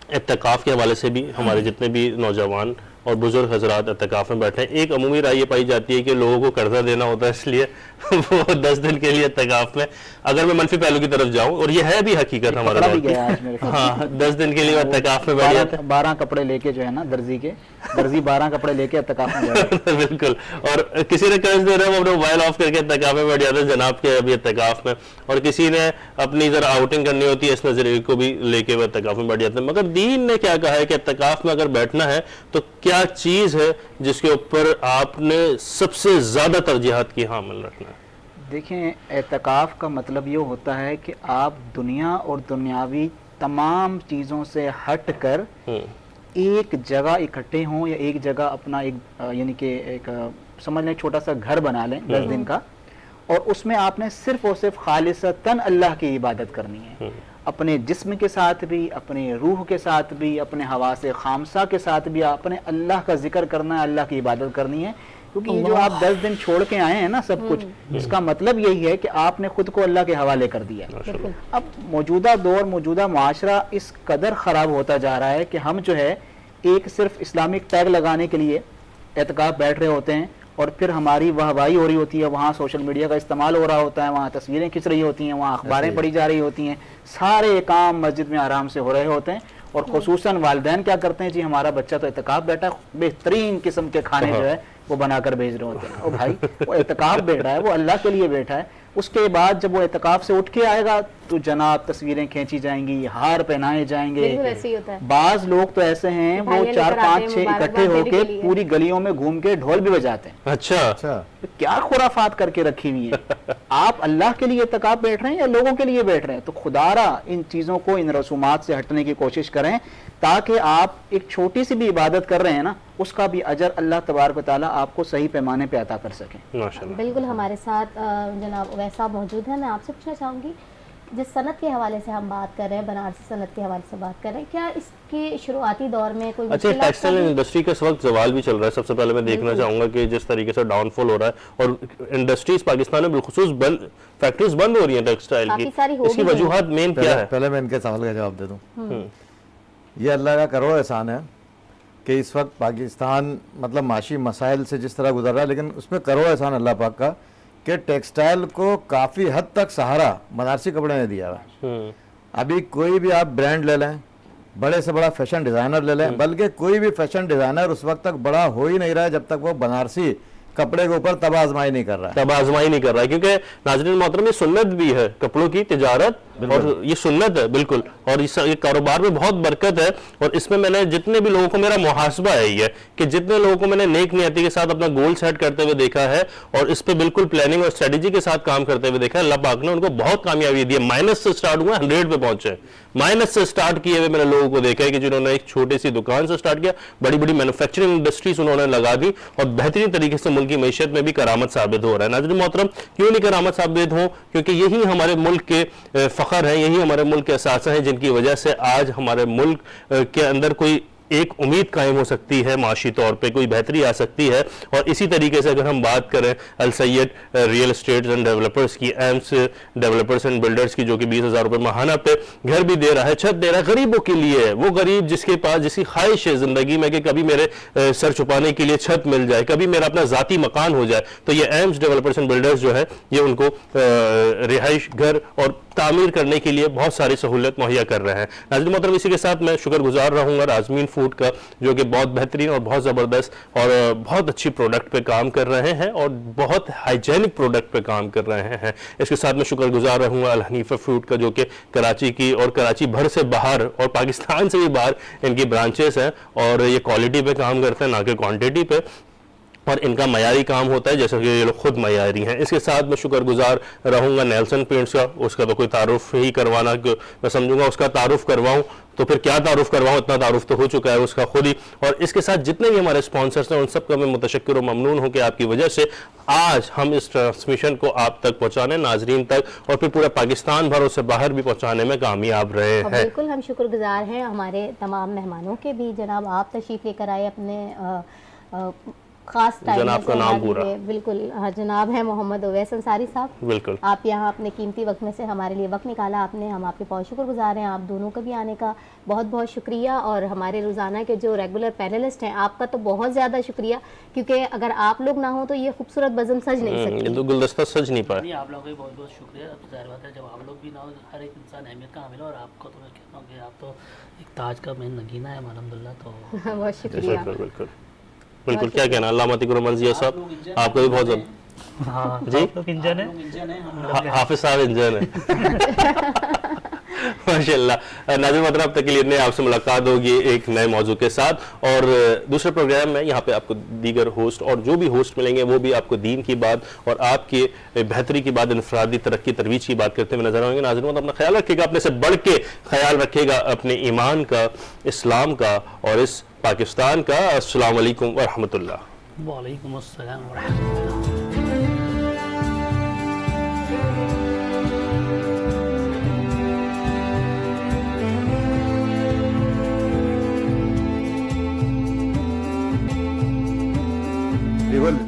Speaker 2: اعتکاف کے حوالے سے بھی ہمارے جتنے بھی نوجوان اور بزرگ حضرات اعتکاف میں بیٹھے ہیں. ایک عمومی رائے یہ پائی جاتی ہے کہ لوگوں کو قرضہ دینا ہوتا ہے اس لیے وہ 10 دن کے لیے اعتکاف میں, اگر میں منفی پہلو کی طرف جاؤں, اور یہ ہے بھی حقیقت ہمارے
Speaker 1: کپڑا بھی
Speaker 2: دور کی,
Speaker 1: گیا آج میرے پاس.
Speaker 2: ہاں 10 دن کے لیے اعتکاف میں بیٹھ جاتے ہیں.
Speaker 1: 12 کپڑے لے کے جو ہے نا درزی 12 کپڑے لے کے اعتکاف میں جا رہے
Speaker 2: بالکل. اور کسی نے قرض دے رہا ہے وہ اپنا موبائل آف کر کے اعتکاف میں بیٹھ جاتے ہیں جناب کے ابھی اعتکاف میں, اور کسی نے اپنی ذرا آؤٹنگ کرنی ہوتی ہے اس نظریے کو بھی لے کے وہ اعتکاف میں بیٹھ جاتے ہیں. مگر دین نے کیا کہا ہے کہ اعتکاف میں اگر بیٹھنا ہے تو کیا چیز ہے جس کے اوپر آپ نے سب سے زیادہ ترجیحات کی حامل رکھنا ہے؟
Speaker 1: دیکھیں, اعتکاف کا مطلب یہ ہوتا ہے کہ آپ دنیا اور دنیاوی تمام چیزوں سے ہٹ کر ایک جگہ اکٹھے ہوں, یا ایک جگہ اپنا ایک یعنی کہ ایک سمجھ لیں چھوٹا سا گھر بنا لیں 10 دن کا, اور اس میں آپ نے صرف اور صرف خالصتاً اللہ کی عبادت کرنی ہے, اپنے جسم کے ساتھ بھی, اپنے روح کے ساتھ بھی, اپنے حواس خامسہ کے ساتھ بھی اپنے اللہ کا ذکر کرنا ہے, اللہ کی عبادت کرنی ہے. کیونکہ یہ جو آپ 10 دن چھوڑ کے آئے ہیں نا سب کچھ, اس کا مطلب یہی ہے کہ آپ نے خود کو اللہ کے حوالے کر دیا. اب موجودہ دور, موجودہ معاشرہ اس قدر خراب ہوتا جا رہا ہے کہ ہم جو ہے ایک صرف اسلامک ٹیگ لگانے کے لیے اعتکاف بیٹھ رہے ہوتے ہیں, اور پھر ہماری واہوائی ہو رہی ہوتی ہے, وہاں سوشل میڈیا کا استعمال ہو رہا ہوتا ہے, وہاں تصویریں کھنچ رہی ہوتی ہیں, وہاں اخباریں پڑھی جا رہی ہوتی ہیں, سارے کام مسجد میں آرام سے ہو رہے ہوتے ہیں. اور خصوصاً والدین کیا کرتے ہیں, جی ہمارا بچہ تو اعتکاف بیٹھا, بہترین قسم کے کھانے جو ہے وہ بنا کر بھیج رہے ہوتے ہیں. او بھائی, وہ اعتکاف بیٹھا ہے, وہ اللہ کے لیے بیٹھا ہے. اس کے بعد جب وہ اعتکاف سے اٹھ کے آئے گا تو جناب تصویریں کھینچی جائیں گی, ہار پہنائے جائیں گے.
Speaker 3: بالکل ایسے ہی ہوتا ہے.
Speaker 1: بعض لوگ تو ایسے ہیں وہ
Speaker 3: مٹھائیاں لے
Speaker 1: 4
Speaker 3: کر آتے
Speaker 1: 5
Speaker 3: ہیں
Speaker 1: 6 اکٹھے ہو
Speaker 3: مبارکباد
Speaker 1: کے
Speaker 3: دینے کے لیے.
Speaker 1: پوری گلیوں میں گھوم کے ڈھول بھی بجاتے ہیں.
Speaker 2: اچھا,
Speaker 1: کیا خرافات کر کے رکھی ہوئی ہیں. آپ اللہ کے لیے اعتکاف بیٹھ رہے ہیں یا لوگوں کے لیے بیٹھ رہے ہیں؟ تو خدا را ان چیزوں کو, ان رسومات سے ہٹنے کی کوشش کریں, تاکہ آپ ایک چھوٹی سی بھی عبادت کر رہے ہیں نا, اس کا بھی اجر اللہ تبارک و تعالیٰ آپ کو صحیح پیمانے پہ عطا کر سکیں.
Speaker 2: ماشاءاللہ.
Speaker 3: بالکل ہمارے ساتھ جناب اویس صاحب موجود ہیں. میں آپ سے پوچھنا چاہوں گی, جس صنعت کے حوالے سے ہم بات کر رہے ہیں, بنارسی صنعت کے حوالے سے بات کر رہے ہیں, کیا اس کے شروعاتی دور میں کوئی
Speaker 2: اچھا, ٹیکسٹائل انڈسٹری کا اس وقت زوال بھی چل رہا ہے. سب سے پہلے میں دیکھنا چاہوں گا کہ جس طریقے سے ڈاؤن فال ہو رہا ہے, اور انڈسٹریز پاکستان میں بالخصوص فیکٹریز بند ہو رہی ہیں ٹیکسٹائل کی, اس کی وجوہات مین کیا ہے؟
Speaker 5: پہلے میں ان کے سوال کا جواب دے دوں. یہ اللہ کا کروڑ احسان ہے کہ اس وقت پاکستان مطلب معاشی مسائل سے جس طرح گزر رہا ہے, لیکن اس میں کروڑ احسان اللہ پاک کا کہ ٹیکسٹائل کو کافی حد تک سہارا بنارسی کپڑے نے دیا ہے. ابھی کوئی بھی آپ برانڈ لے لیں, بڑے سے بڑا فیشن ڈیزائنر لے لیں, بلکہ کوئی بھی فیشن ڈیزائنر اس وقت تک بڑا ہو ہی نہیں رہا ہے جب تک وہ بنارسی کپڑے کے اوپر تب آزمائی نہیں کر رہا ہے.
Speaker 2: تب آزمائی نہیں کر رہا ہے, کیونکہ ناظرین محترم یہ سنت بھی ہے, کپڑوں کی تجارت, اور یہ سنت ہے بالکل, اور یہ کاروبار میں بہت برکت ہے. اور اس میں نے جتنے بھی لوگوں کو, میرا محاسبہ ہے یہ کہ جتنے لوگوں کو میں نے نیک نیتی کے ساتھ اپنا گول سیٹ کرتے ہوئے دیکھا ہے, اور اس پہ بالکل پلاننگ اور اسٹریٹجی کے ساتھ کام کرتے ہوئے دیکھا ہے, اللہ پاک نے ان کو بہت کامیابی دی ہے. مائنس سے سٹارٹ ہوا, 100 پہ پہنچے. مائنس سے سٹارٹ کیے ہوئے میں نے لوگوں کو دیکھا ہے کہ جنہوں نے ایک چھوٹی سی دکان سے سٹارٹ کیا, بڑی بڑی مینوفیکچرنگ انڈسٹریز انہوں نے لگا دی, اور بہترین طریقے سے ملک کی معیشت میں بھی کرامت ثابت ہو رہا ہے. ناظرین محترم, کیوں نہیں کرامت ثابت ہوں؟ کیونکہ یہی ہمارے ملک کے فخر ہیں, یہی ہمارے ملک کے اثاثہ ہیں, جن کی وجہ سے آج ہمارے ملک کے اندر کوئی ایک امید قائم ہو سکتی ہے, معاشی طور پہ کوئی بہتری آ سکتی ہے. اور اسی طریقے سے اگر ہم بات کریں السید ریئل اسٹیٹ اینڈ ڈیولپرز کی, ایمس ڈیولپرز اینڈ بلڈرز کی, جو کہ 20,000 روپے ماہانہ پہ گھر بھی دے رہا ہے, چھت دے رہا ہے, غریبوں کے لیے. وہ غریب جس کے پاس جس کی خواہش ہے زندگی میں کہ کبھی میرے سر چھپانے کے لیے چھت مل جائے, کبھی میرا اپنا ذاتی مکان ہو جائے, تو یہ ایمس ڈیولپرز اینڈ بلڈرز جو ہے یہ ان کو رہائش گھر اور تعمیر کرنے کے لیے بہت ساری سہولت مہیا کر رہے ہیں. ناظرین محترم, اسی کے ساتھ میں شکر گزار رہوں گا رازمین فوڈ کا, جو کہ بہت بہترین اور بہت زبردست اور بہت اچھی پروڈکٹ پہ کام کر رہے ہیں, اور بہت ہائیجینک پروڈکٹ پہ کام کر رہے ہیں. اس کے ساتھ میں شکر گزار رہوں گا الحنیفہ فوڈ کا, جو کہ کراچی کی اور کراچی بھر سے باہر اور پاکستان سے بھی باہر ان کی برانچز ہیں, اور یہ کوالٹی پہ کام کرتے ہیں نہ کہ کوانٹیٹی پہ, اور ان کا معیاری کام ہوتا ہے جیسا کہ یہ لوگ خود معیاری ہیں. اس کے ساتھ میں شکر گزار رہوں گا نیلسن پینٹس کا. اس کا تو کوئی تعارف ہی کروانا, میں سمجھوں گا اس کا تعارف کرواؤں تو پھر کیا تعارف کرواؤں, اتنا تعارف تو ہو چکا ہے اس کا خود ہی. اور اس کے ساتھ جتنے بھی ہمارے اسپانسرز ہیں ان سب کا میں متشکر و ممنون ہوں کہ آپ کی وجہ سے آج ہم اس ٹرانسمیشن کو آپ تک پہنچانے, ناظرین تک, اور پھر پورے پاکستان بھر سے باہر بھی پہنچانے میں کامیاب رہے ہیں.
Speaker 3: بالکل ہم شکر گزار ہیں ہمارے تمام مہمانوں کے بھی. جناب آپ تشریف لے کر آئے اپنے خاص ٹائم
Speaker 2: جناب کا نام پورا؟
Speaker 3: بالکل ہاں، جناب ہیں محمد اویس انصاری صاحب.
Speaker 2: بالکل.
Speaker 3: آپ یہاں اپنے قیمتی وقت میں سے ہمارے لیے وقت نکالا آپ نے, ہم آپ کے بہت شکر گزار ہیں. آپ دونوں کا بھی آنے کا بہت بہت شکریہ, اور ہمارے روزانہ کے جو ریگولر پینلسٹ ہیں آپ کا تو بہت زیادہ شکریہ, کیونکہ اگر آپ لوگ نہ ہوں تو یہ خوبصورت بزم سج نہیں سکتی.
Speaker 2: یہ تو گلدستہ سج نہیں پائے.
Speaker 4: نہیں, آپ لوگوں کا بھی بہت بہت شکریہ. اب ظاہر بات ہے جب آپ لوگ بھی نہ ہو, ہر ایک انسان اہمیت کا حامل ہے, اور آپ کو تو میں کہتا ہوں کہ آپ تو ایک تاج کا مین نگینہ ہے الحمدللہ. تو
Speaker 3: بہت شکریہ.
Speaker 2: بالکل بالکل. کیا کہنا علامہ عتیق الرحمن ضیاء صاحب, آپ کا بھی بہت زیادہ.
Speaker 4: ہاں
Speaker 2: جی,
Speaker 4: آپ لوگ انجن ہیں,
Speaker 2: حافظ صاحب انجن ہے. ماشاء اللہ. ناظرین محترم, اب تک کے لیے آپ سے ملاقات ہوگی ایک نئے موضوع کے ساتھ, اور دوسرے پروگرام میں یہاں پہ آپ کو دیگر ہوسٹ اور جو بھی ہوسٹ ملیں گے وہ بھی آپ کو دین کی بات اور آپ کی بہتری کی بات, انفرادی ترقی ترویج کی بات کرتے ہوئے نظر آئیں گے. ناظرین محترم, اپنا خیال رکھیے گا, اپنے سے بڑھ کے خیال رکھیے گا اپنے ایمان کا, اسلام کا اور اس پاکستان کا. السلام علیکم ورحمۃ اللہ.
Speaker 4: وعلیکم السلام ورحمۃ اللہ.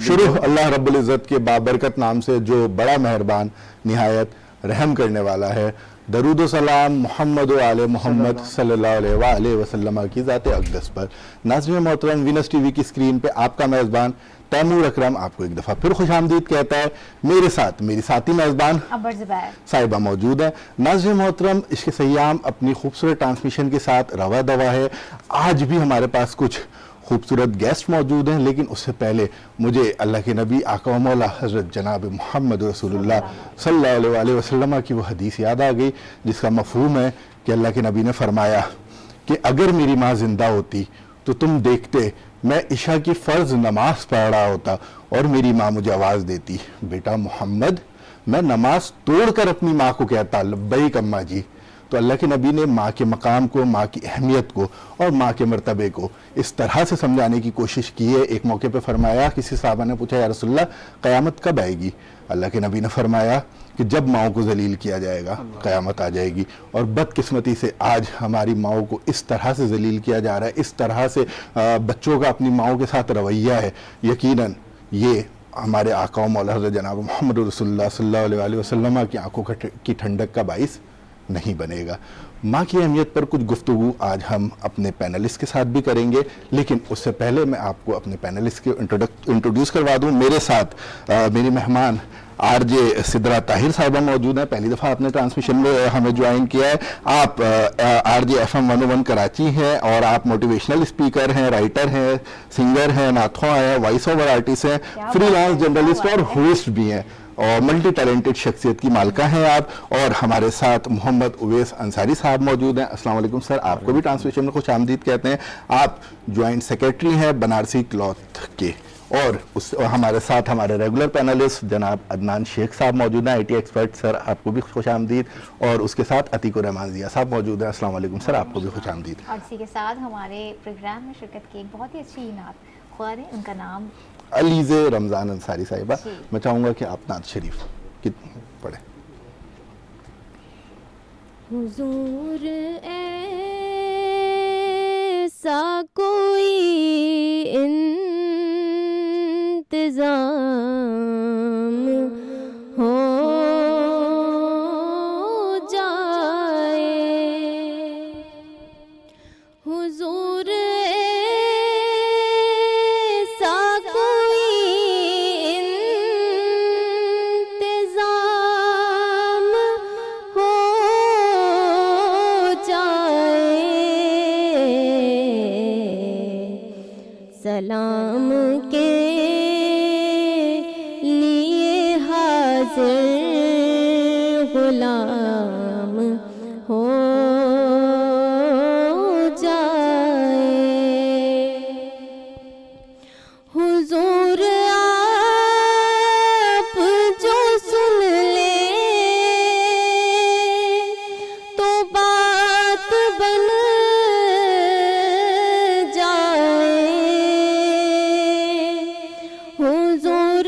Speaker 6: شروع اللہ رب العزت کے بابرکت نام سے جو بڑا مہربان نہایت رحم کرنے والا ہے. درود و سلام محمد و آل محمد صلی اللہ علیہ وآلہ وسلم کی ذات اقدس پر. ناظرین محترم, وینس ٹی وی کی اسکرین پہ آپ کا میزبان تیمور اکرم آپ کو ایک دفعہ پھر خوش آمدید کہتا ہے. میرے ساتھ میری ساتھی میزبان صاحبہ موجود ہے. ناظرین محترم, عشق سیام اپنی خوبصورت ٹرانسمیشن کے ساتھ رواں دوا ہے. آج بھی ہمارے پاس کچھ خوبصورت گیسٹ موجود ہیں, لیکن اس سے پہلے مجھے اللہ کے نبی آقا و مولا حضرت جناب محمد رسول اللہ صلی اللہ علیہ وآلہ وسلم کی وہ حدیث یاد آ گئی جس کا مفہوم ہے کہ اللہ کے نبی نے فرمایا کہ اگر میری ماں زندہ ہوتی تو تم دیکھتے میں عشاء کی فرض نماز پڑھ رہا ہوتا اور میری ماں مجھے آواز دیتی, بیٹا محمد, میں نماز توڑ کر اپنی ماں کو کہتا لبیک اماں جی. تو اللہ کے نبی نے ماں کے مقام کو, ماں کی اہمیت کو اور ماں کے مرتبے کو اس طرح سے سمجھانے کی کوشش کی ہے. ایک موقع پہ فرمایا, کسی صحابہ نے پوچھا یا رسول اللہ قیامت کب آئے گی؟ اللہ کے نبی نے فرمایا کہ جب ماؤں کو ذلیل کیا جائے گا قیامت آ جائے گی. اور بدقسمتی سے آج ہماری ماؤں کو اس طرح سے ذلیل کیا جا رہا ہے, اس طرح سے بچوں کا اپنی ماؤں کے ساتھ رویہ ہے. یقیناً یہ ہمارے آقا و مولا حضرت جناب محمد رسول اللہ صلی اللہ علیہ وآلہ وسلم کی آنکھوں کی ٹھنڈک کا باعث نہیں بنے گا. ماں کی اہمیت پر کچھ گفتگو آج ہم اپنے پینلسٹ کے ساتھ بھی کریں گے, لیکن اس سے پہلے میں آپ کو اپنے پینلسٹ کے انٹروڈیوس کروا دوں. میرے ساتھ میری مہمان آر جے سدرا طاہر صاحبہ موجود ہیں. پہلی دفعہ آپ نے ٹرانسمیشن میں ہمیں جوائن کیا ہے. آپ R J F M 101 Karachi ہیں اور آپ موٹیویشنل اسپیکر ہیں, رائٹر ہیں, سنگر ہیں, ناتھواں ہیں, وائس اوور آرٹسٹ ہیں, فری لانس جرنلسٹ اور ہوسٹ بھی ہیں, اور ملٹی ٹیلنٹڈ شخصیت کی مالکہ ہیں آپ. اور ہمارے ساتھ محمد اویس انصاری صاحب موجود ہیں. السلام علیکم سر, آپ کو بھی ٹرانسمیشن میں خوش آمدید کہتے ہیں. آپ جوائنٹ سیکرٹری ہیں بنارسی کلاتھ کے. اور ہمارے ساتھ ہمارے ریگولر پینلسٹ جناب عدنان شیخ صاحب موجود ہیں, آئی ٹی ایکسپرٹ. سر آپ کو بھی خوش آمدید. اور اس کے ساتھ عتیق الرحمن ضیاء صاحب موجود ہیں. السلام علیکم سر, آپ کو بھی خوش آمدید.
Speaker 7: اور اسی کے ساتھ ہمارے پروگرام میں شرکت کی ایک بہت ہی اچھی نعت خوار ہیں, ان کا نام
Speaker 6: علیز رمضان انصاری صاحبہ. میں چاہوں گا کہ آپ نعت شریف پڑھیں.
Speaker 8: حضور ایسا کوئی انتظام ہو جائے, حضور ایسا کوئی انتظام ہو جائے, سلام کے لیے حاضر غلام ہو جائے, حضور آپ جو سن لے تو بات بن جائے, حضور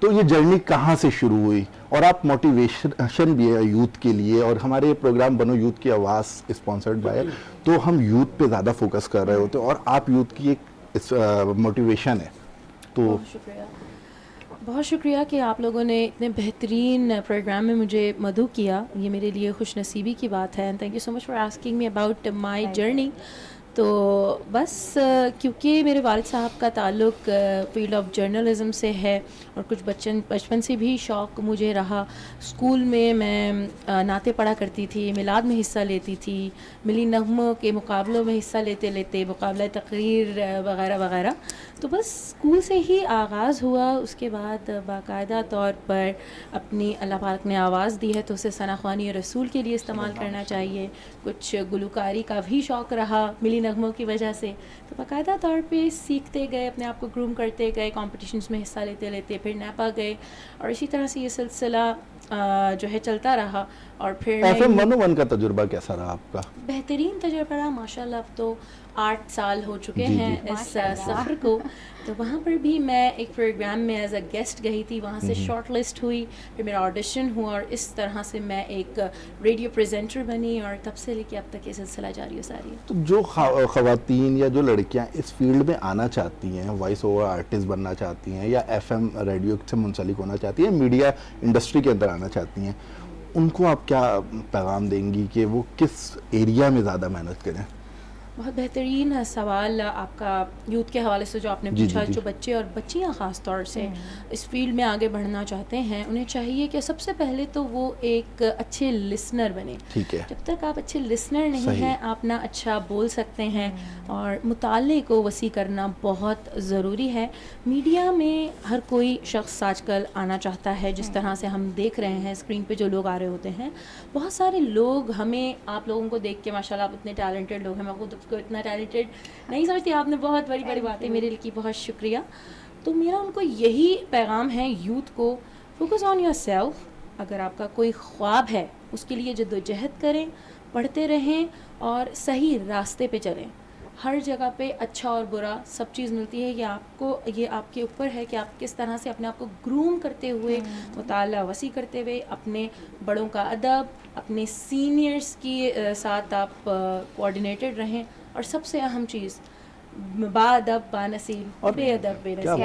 Speaker 6: تو یہ جرنی کہاں سے شروع ہوئی؟ اور آپ موٹیویشن بھی ہے یوتھ کے لیے، اور ہمارے پروگرام بنو یوتھ کی آواز اسپانسرڈ بائی، تو ہم یوتھ پہ زیادہ فوکس کر رہے ہوتے ہیں، اور آپ یوتھ کی ایک موٹیویشن ہے. تو
Speaker 9: بہت شکریہ کہ آپ لوگوں نے اتنے بہترین پروگرام میں مجھے مدعو کیا، یہ میرے لیے خوش نصیبی کی بات ہے. And thank you so much for asking me about my journey. تو بس کیونکہ میرے والد صاحب کا تعلق فیلڈ آف جرنلزم سے ہے، اور کچھ بچپن سے بھی شوق مجھے رہا. اسکول میں نعتیں پڑھا کرتی تھی، میلاد میں حصہ لیتی تھی، ملی نغموں کے مقابلوں میں حصہ لیتے مقابلہ تقریر وغیرہ وغیرہ. تو بس اسکول سے ہی آغاز ہوا. اس کے بعد باقاعدہ طور پر اپنی اللہ پاک نے آواز دی ہے تو اسے ثنا خوانی رسول کے لیے استعمال کرنا چاہیے. کچھ گلوکاری کا بھی شوق رہا ملی نغموں کی وجہ سے، تو باقاعدہ طور پہ سیکھتے گئے، اپنے آپ کو گروم کرتے گئے، کمپٹیشنز میں حصہ لیتے پھر نیپا گئے، اور اسی طرح سے یہ سلسلہ جو ہے چلتا رہا. اور پھر
Speaker 6: FM 101 کا تجربہ کیسا رہا آپ کا؟
Speaker 9: بہترین تجربہ رہا ماشاء اللہ. اب تو 8 سال ہو چکے ہیں اس سفر کو. تو وہاں پر بھی میں ایک پروگرام میں ایز اے گیسٹ گئی تھی، وہاں سے شارٹ لسٹ ہوئی، پھر میرا آڈیشن ہوا، اور اس طرح سے میں ایک ریڈیو پریزنٹر بنی، اور تب سے لے کے اب تک یہ سلسلہ جاری و ساری ہے.
Speaker 6: تو جو خواتین یا جو لڑکیاں اس فیلڈ میں آنا چاہتی ہیں، وائس اوور آرٹسٹ بننا چاہتی ہیں، یا FM ریڈیو سے منسلک ہونا چاہتی ہیں، میڈیا انڈسٹری کے اندر آنا چاہتی ہیں، ان کو آپ کیا پیغام دیں گی کہ وہ کس ایریا میں زیادہ محنت کریں؟
Speaker 9: بہت بہترین سوال آپ کا یوتھ کے حوالے سے جو آپ نے پوچھا. جو بچے اور بچیاں خاص طور سے اس فیلڈ میں آگے بڑھنا چاہتے ہیں، انہیں چاہیے کہ سب سے پہلے تو وہ ایک اچھے لسنر بنے.
Speaker 6: ٹھیک ہے.
Speaker 9: جب تک آپ اچھے لسنر نہیں ہیں، آپ نہ اچھا بول سکتے ہیں. اور مطالعے کو وسیع کرنا بہت ضروری ہے. میڈیا میں ہر کوئی شخص آج کل آنا چاہتا ہے، جس طرح سے ہم دیکھ رہے ہیں اسکرین پہ جو لوگ آ رہے ہوتے ہیں. بہت سارے لوگ ہمیں آپ لوگوں کو دیکھ کے ماشاء اللہ آپ اتنے ٹیلنٹڈ لوگ ہیں، میں خود کو اتنا ٹیلنٹڈ نہیں سمجھتی. آپ نے بہت بڑی بڑی باتیں میرے لیے کی، بہت شکریہ. تو میرا ان کو یہی پیغام ہے یوتھ کو، فوکس آن یور سیلف. اگر آپ کا کوئی خواب ہے اس کے لیے جد و جہد کریں، پڑھتے رہیں اور صحیح راستے پہ چلیں. ہر جگہ پہ اچھا اور برا سب چیز ملتی ہے. یہ آپ کے اوپر ہے کہ آپ کس طرح سے اپنے آپ کو گروم کرتے ہوئے، مطالعہ وسیع کرتے ہوئے، اپنے بڑوں کا ادب، اپنے سینئرز کی ساتھ آپ کوآرڈینیٹڈ رہیں. اور سب سے اہم چیز بادب بانصیب، بے ادب بے نصیب.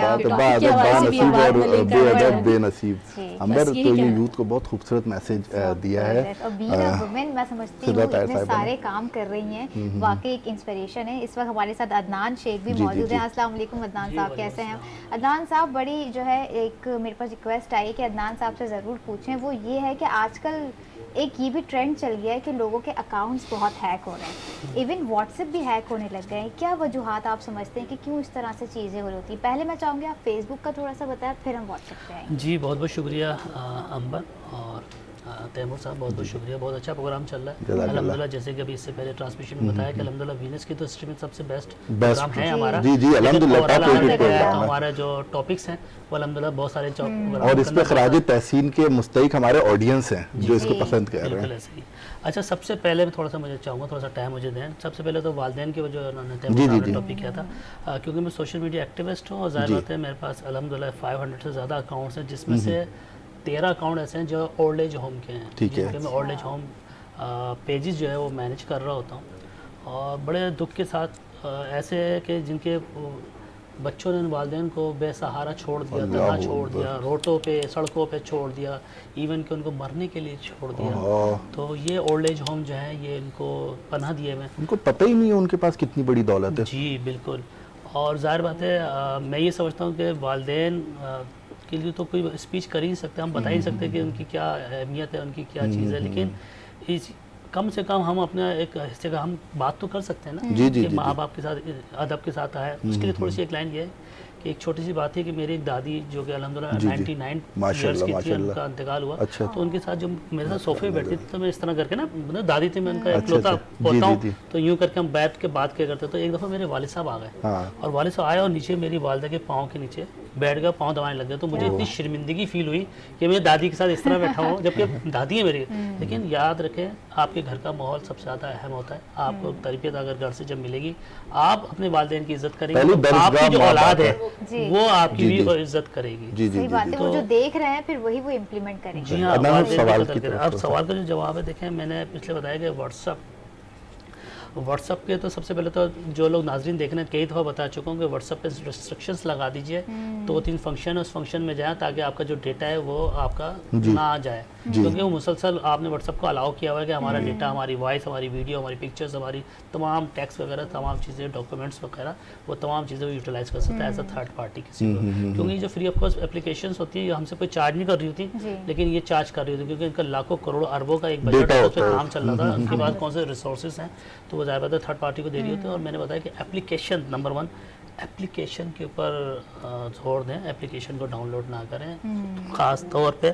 Speaker 6: بے نصیب. امبر تو یہ یوتھ کو بہت خوبصورت میسج دیا ہے.
Speaker 7: میں سمجھتی ہوں اتنے سارے کام کر رہی ہیں، واقعی ایک انسپریشن ہے. اس وقت ہمارے ساتھ عدنان شیخ بھی موجود ہیں. السلام علیکم عدنان صاحب، کیسے ہیں؟ عدنان صاحب بڑی جو ہے ایک میرے پاس ریکویسٹ آئی کہ عدنان صاحب سے ضرور پوچھیں. وہ یہ ہے کہ آج کل ایک یہ بھی ٹرینڈ چل گیا ہے کہ لوگوں کے اکاؤنٹس بہت ہیک ہو رہے ہیں، ایون واٹس ایپ بھی ہیک ہونے لگ گئے ہیں. کیا وجوہات آپ سمجھتے ہیں کہ کیوں اس طرح سے چیزیں ہو رہی ہوتی ہیں؟ پہلے میں چاہوں گی آپ فیس بک کا تھوڑا سا بتائیں، پھر ہم واٹس ایپ پہ آئیں.
Speaker 4: جی بہت بہت شکریہ امبر اور تیمور صاحب، بہت بہت شکریہ. بہت اچھا پروگرام چل رہا ہے الحمدللہ. جیسے کہ ابھی اس سے پہلے ٹرانسمیشن میں بتایا کہ الحمدللہ وینس کی تو ہسٹری میں سب سے بیسٹ پروگرام ہے ہمارا.
Speaker 6: جی الحمدللہ.
Speaker 4: ہمارے جو ٹاپکس ہیں وہ الحمدللہ بہت سارے،
Speaker 6: اور اس پہ خراج تحسین کے مستحق ہمارے آڈینس ہیں جو اس کو پسند کر رہے ہیں.
Speaker 4: اچھا سب سے پہلے تھوڑا سا مجھے چاہوں گا، تھوڑا سا ٹائم مجھے دیں. سب سے پہلے تو والدین کی وجہ انہوں نے تیمور صاحب نے ٹاپک کیا تھا، کیونکہ میں سوشل میڈیا ایکٹیوسٹ ہوں، اور ظاہر بات ہے میرے پاس الحمدللہ 500 سے زیادہ اکاؤنٹس ہیں، جس میں سے 13 اکاؤنٹ ایسے ہیں جو اولڈ ایج ہوم کے ہیں. ٹھیک ہے. میں اولڈ ایج ہوم پیجز جو ہے وہ مینیج کر رہا ہوتا ہوں، اور بڑے دکھ کے ساتھ ایسے ہے کہ جن کے بچوں نے والدین کو بے سہارا چھوڑ دیا، تنہا چھوڑ دیا، روڈوں پہ سڑکوں پہ چھوڑ دیا، ایون کہ ان کو مرنے کے لیے چھوڑ دیا. تو یہ اولڈ ایج ہوم جو ہے یہ ان کو پناہ دیے ہوئے،
Speaker 6: ان کو پتہ ہی نہیں ہے ان کے پاس کتنی بڑی دولت ہے.
Speaker 4: جی بالکل. اور ظاہر بات ہے میں یہ سمجھتا ہوں کہ والدین کے لیے تو کوئی اسپیچ کر ہی نہیں سکتے، ہم بتا ہی نہیں سکتے کہ ان کی کیا اہمیت ہے، ان کی کیا چیز ہے. لیکن کم سے کم ہم اپنا ایک حصے کا ہم بات تو کر سکتے ہیں نا کہ ماں باپ کے ساتھ ادب کے ساتھ آئے. اس کے لیے تھوڑی سی ایک لائن یہ ہے کہ ایک چھوٹی سی بات ہے کہ میری ایک دادی جو کہ الحمدللہ 99 ایئرس کی تھی، ان کا انتقال ہوا. تو ان کے ساتھ جب میرے ساتھ صوفے پہ بیٹھتی تھی تو میں اس طرح کر کے نا، دادی تھی میں ان کا اکلوتا پوتا ہوں، تو یوں کر کے ہم بیٹھ کے بات کیا کرتے. تو ایک دفعہ میرے والد صاحب آ گئے، اور والد صاحب آئے اور نیچے میری والدہ کے پاؤں کے نیچے بیٹھ گیا پاؤں دبانے لگ گیا. تو مجھے اتنی شرمندگی فیل ہوئی کہ میں دادی کے ساتھ اس طرح بیٹھا ہوں جبکہ دادی ہے میری. لیکن یاد رکھیں آپ کے گھر کا ماحول سب سے زیادہ اہم ہوتا ہے. آپ کو تربیت اگر گھر سے جب ملے گی, آپ اپنے والدین کی عزت کریں گے تو آپ کی جو اولاد ہے وہ آپ کی بھی عزت کرے گی.
Speaker 7: صحیح بات ہے, وہ جو دیکھ رہے ہیں پھر وہی وہ امپلیمنٹ کریں گے.
Speaker 4: جی ہاں, اب سوال کا جو جواب ہے دیکھیں میں نے پچھلے بتایا کہ واٹس ایپ کے تو سب سے پہلے تو جو لوگ ناظرین دیکھ رہے ہیں کئی دفعہ بتا چکا ہوں کہ واٹس ایپ پہ ریسٹرکشنز لگا دیجئے, 2-3 فنکشن اس فنکشن میں جائیں تاکہ آپ کا جو ڈیٹا ہے وہ آپ کا نہ آ جائے, کیونکہ وہ مسلسل آپ نے واٹس ایپ کو الاؤ کیا ہوا ہے کہ ہمارا ڈیٹا, ہماری وائس, ہماری ویڈیو, ہماری پکچرز, ہماری تمام ٹیکسٹ وغیرہ تمام چیزیں, ڈاکیومنٹس وغیرہ, وہ تمام چیزیں وہ یوٹیلائز کر سکتا ہے ایز اے تھرڈ پارٹی کسی کو. کیونکہ یہ جو فری آف کاسٹ اپلیکیشنس ہوتی ہیں یہ ہم سے کوئی چارج نہیں کر رہی ہوتی, لیکن یہ چارج کر رہی ہوتی کیونکہ ان کا لاکھوں کروڑوں اربوں کا ایک بجٹ ہے, اس پہ کام چل رہا تھا. ان کے بعد کون سے ریسورسز ہیں تو وہ ظاہر بات ہے تھرڈ پارٹی کو دے رہی ہوتی ہے. اور میں نے بتایا کہ اپلیکیشن نمبر 1 اپلیکیشن کے اوپر زور دیں, اپلیکیشن کو ڈاؤن لوڈ نہ کریں. خاص طور پہ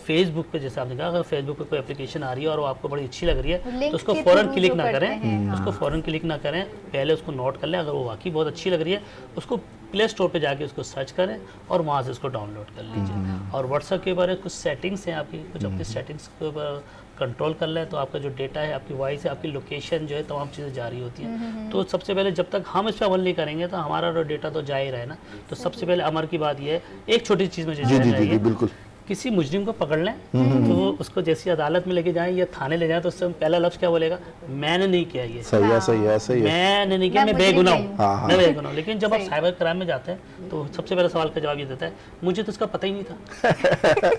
Speaker 4: فیس بک پہ, جیسے آپ نے کہا اگر فیس بک پہ کوئی اپلیکیشن آ رہی ہے اور وہ آپ کو بڑی اچھی لگ رہی ہے تو اس کو فوراً کلک نہ کریں, اس کو فوراً کلک نہ کریں, پہلے اس کو نوٹ کر لیں. اگر وہ واقعی بہت اچھی لگ رہی ہے اس کو پلے اسٹور پہ جا کے اس کو سرچ کریں اور وہاں سے اس کو ڈاؤن لوڈ کر لیجیے. اور واٹس ایپ کے بارے کچھ سیٹنگس ہیں آپ کی, کچھ اپنی سیٹنگس کے اوپر کنٹرول کر لیں تو آپ کا جو ڈیٹا ہے, آپ کی وائس ہے, آپ کی لوکیشن جو ہے, تمام چیزیں جاری ہوتی ہیں. تو سب سے پہلے جب تک ہم اس پہ عمل نہیں کریں گے تو ہمارا جو ڈیٹا تو جا ہی رہا ہے نا. تو سب سے پہلے امر کی بات یہ ہے, ایک چھوٹی چیز مجھے چاہیے, بالکل کسی مجرم کو پکڑ لیں تو اس کو جیسی عدالت میں لے کے جائیں یا تھانے لے جائیں تو اس سے پہلا لفظ کیا بولے گا, میں نے نہیں کیا یہ, میں نے نہیں کیا, میں بے گناہ ہوں, میں بے گناہ ہوں. لیکن جب آپ سائبر کرائم میں جاتے ہیں تو سب سے پہلا سوال کا جواب یہ دیتا ہے مجھے تو اس کا پتہ ہی نہیں تھا.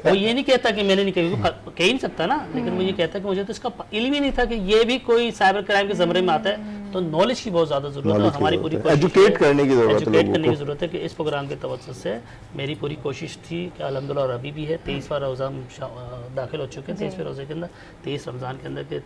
Speaker 4: وہ یہ نہیں کہتا کہ میں نے نہیں کہا, کہہ نہیں سکتا نا, لیکن وہ یہ کہتا ہے کہ مجھے تو اس کا علم ہی نہیں تھا کہ یہ بھی کوئی سائبر کرائم کے زمرے میں آتا ہے. تو نالج کی بہت زیادہ ضرورت ہے, ہماری پوری
Speaker 6: ایجوکیٹ کرنے کی
Speaker 4: ضرورت ہے کہ اس پروگرام کے توسط سے میری پوری کوشش تھی کہ الحمدللہ اور ابھی بھی ہے 23واں روزہ داخل ہو چکے ہیں, 23ویں روزے کے اندر 23 رمضان کے اندر کہ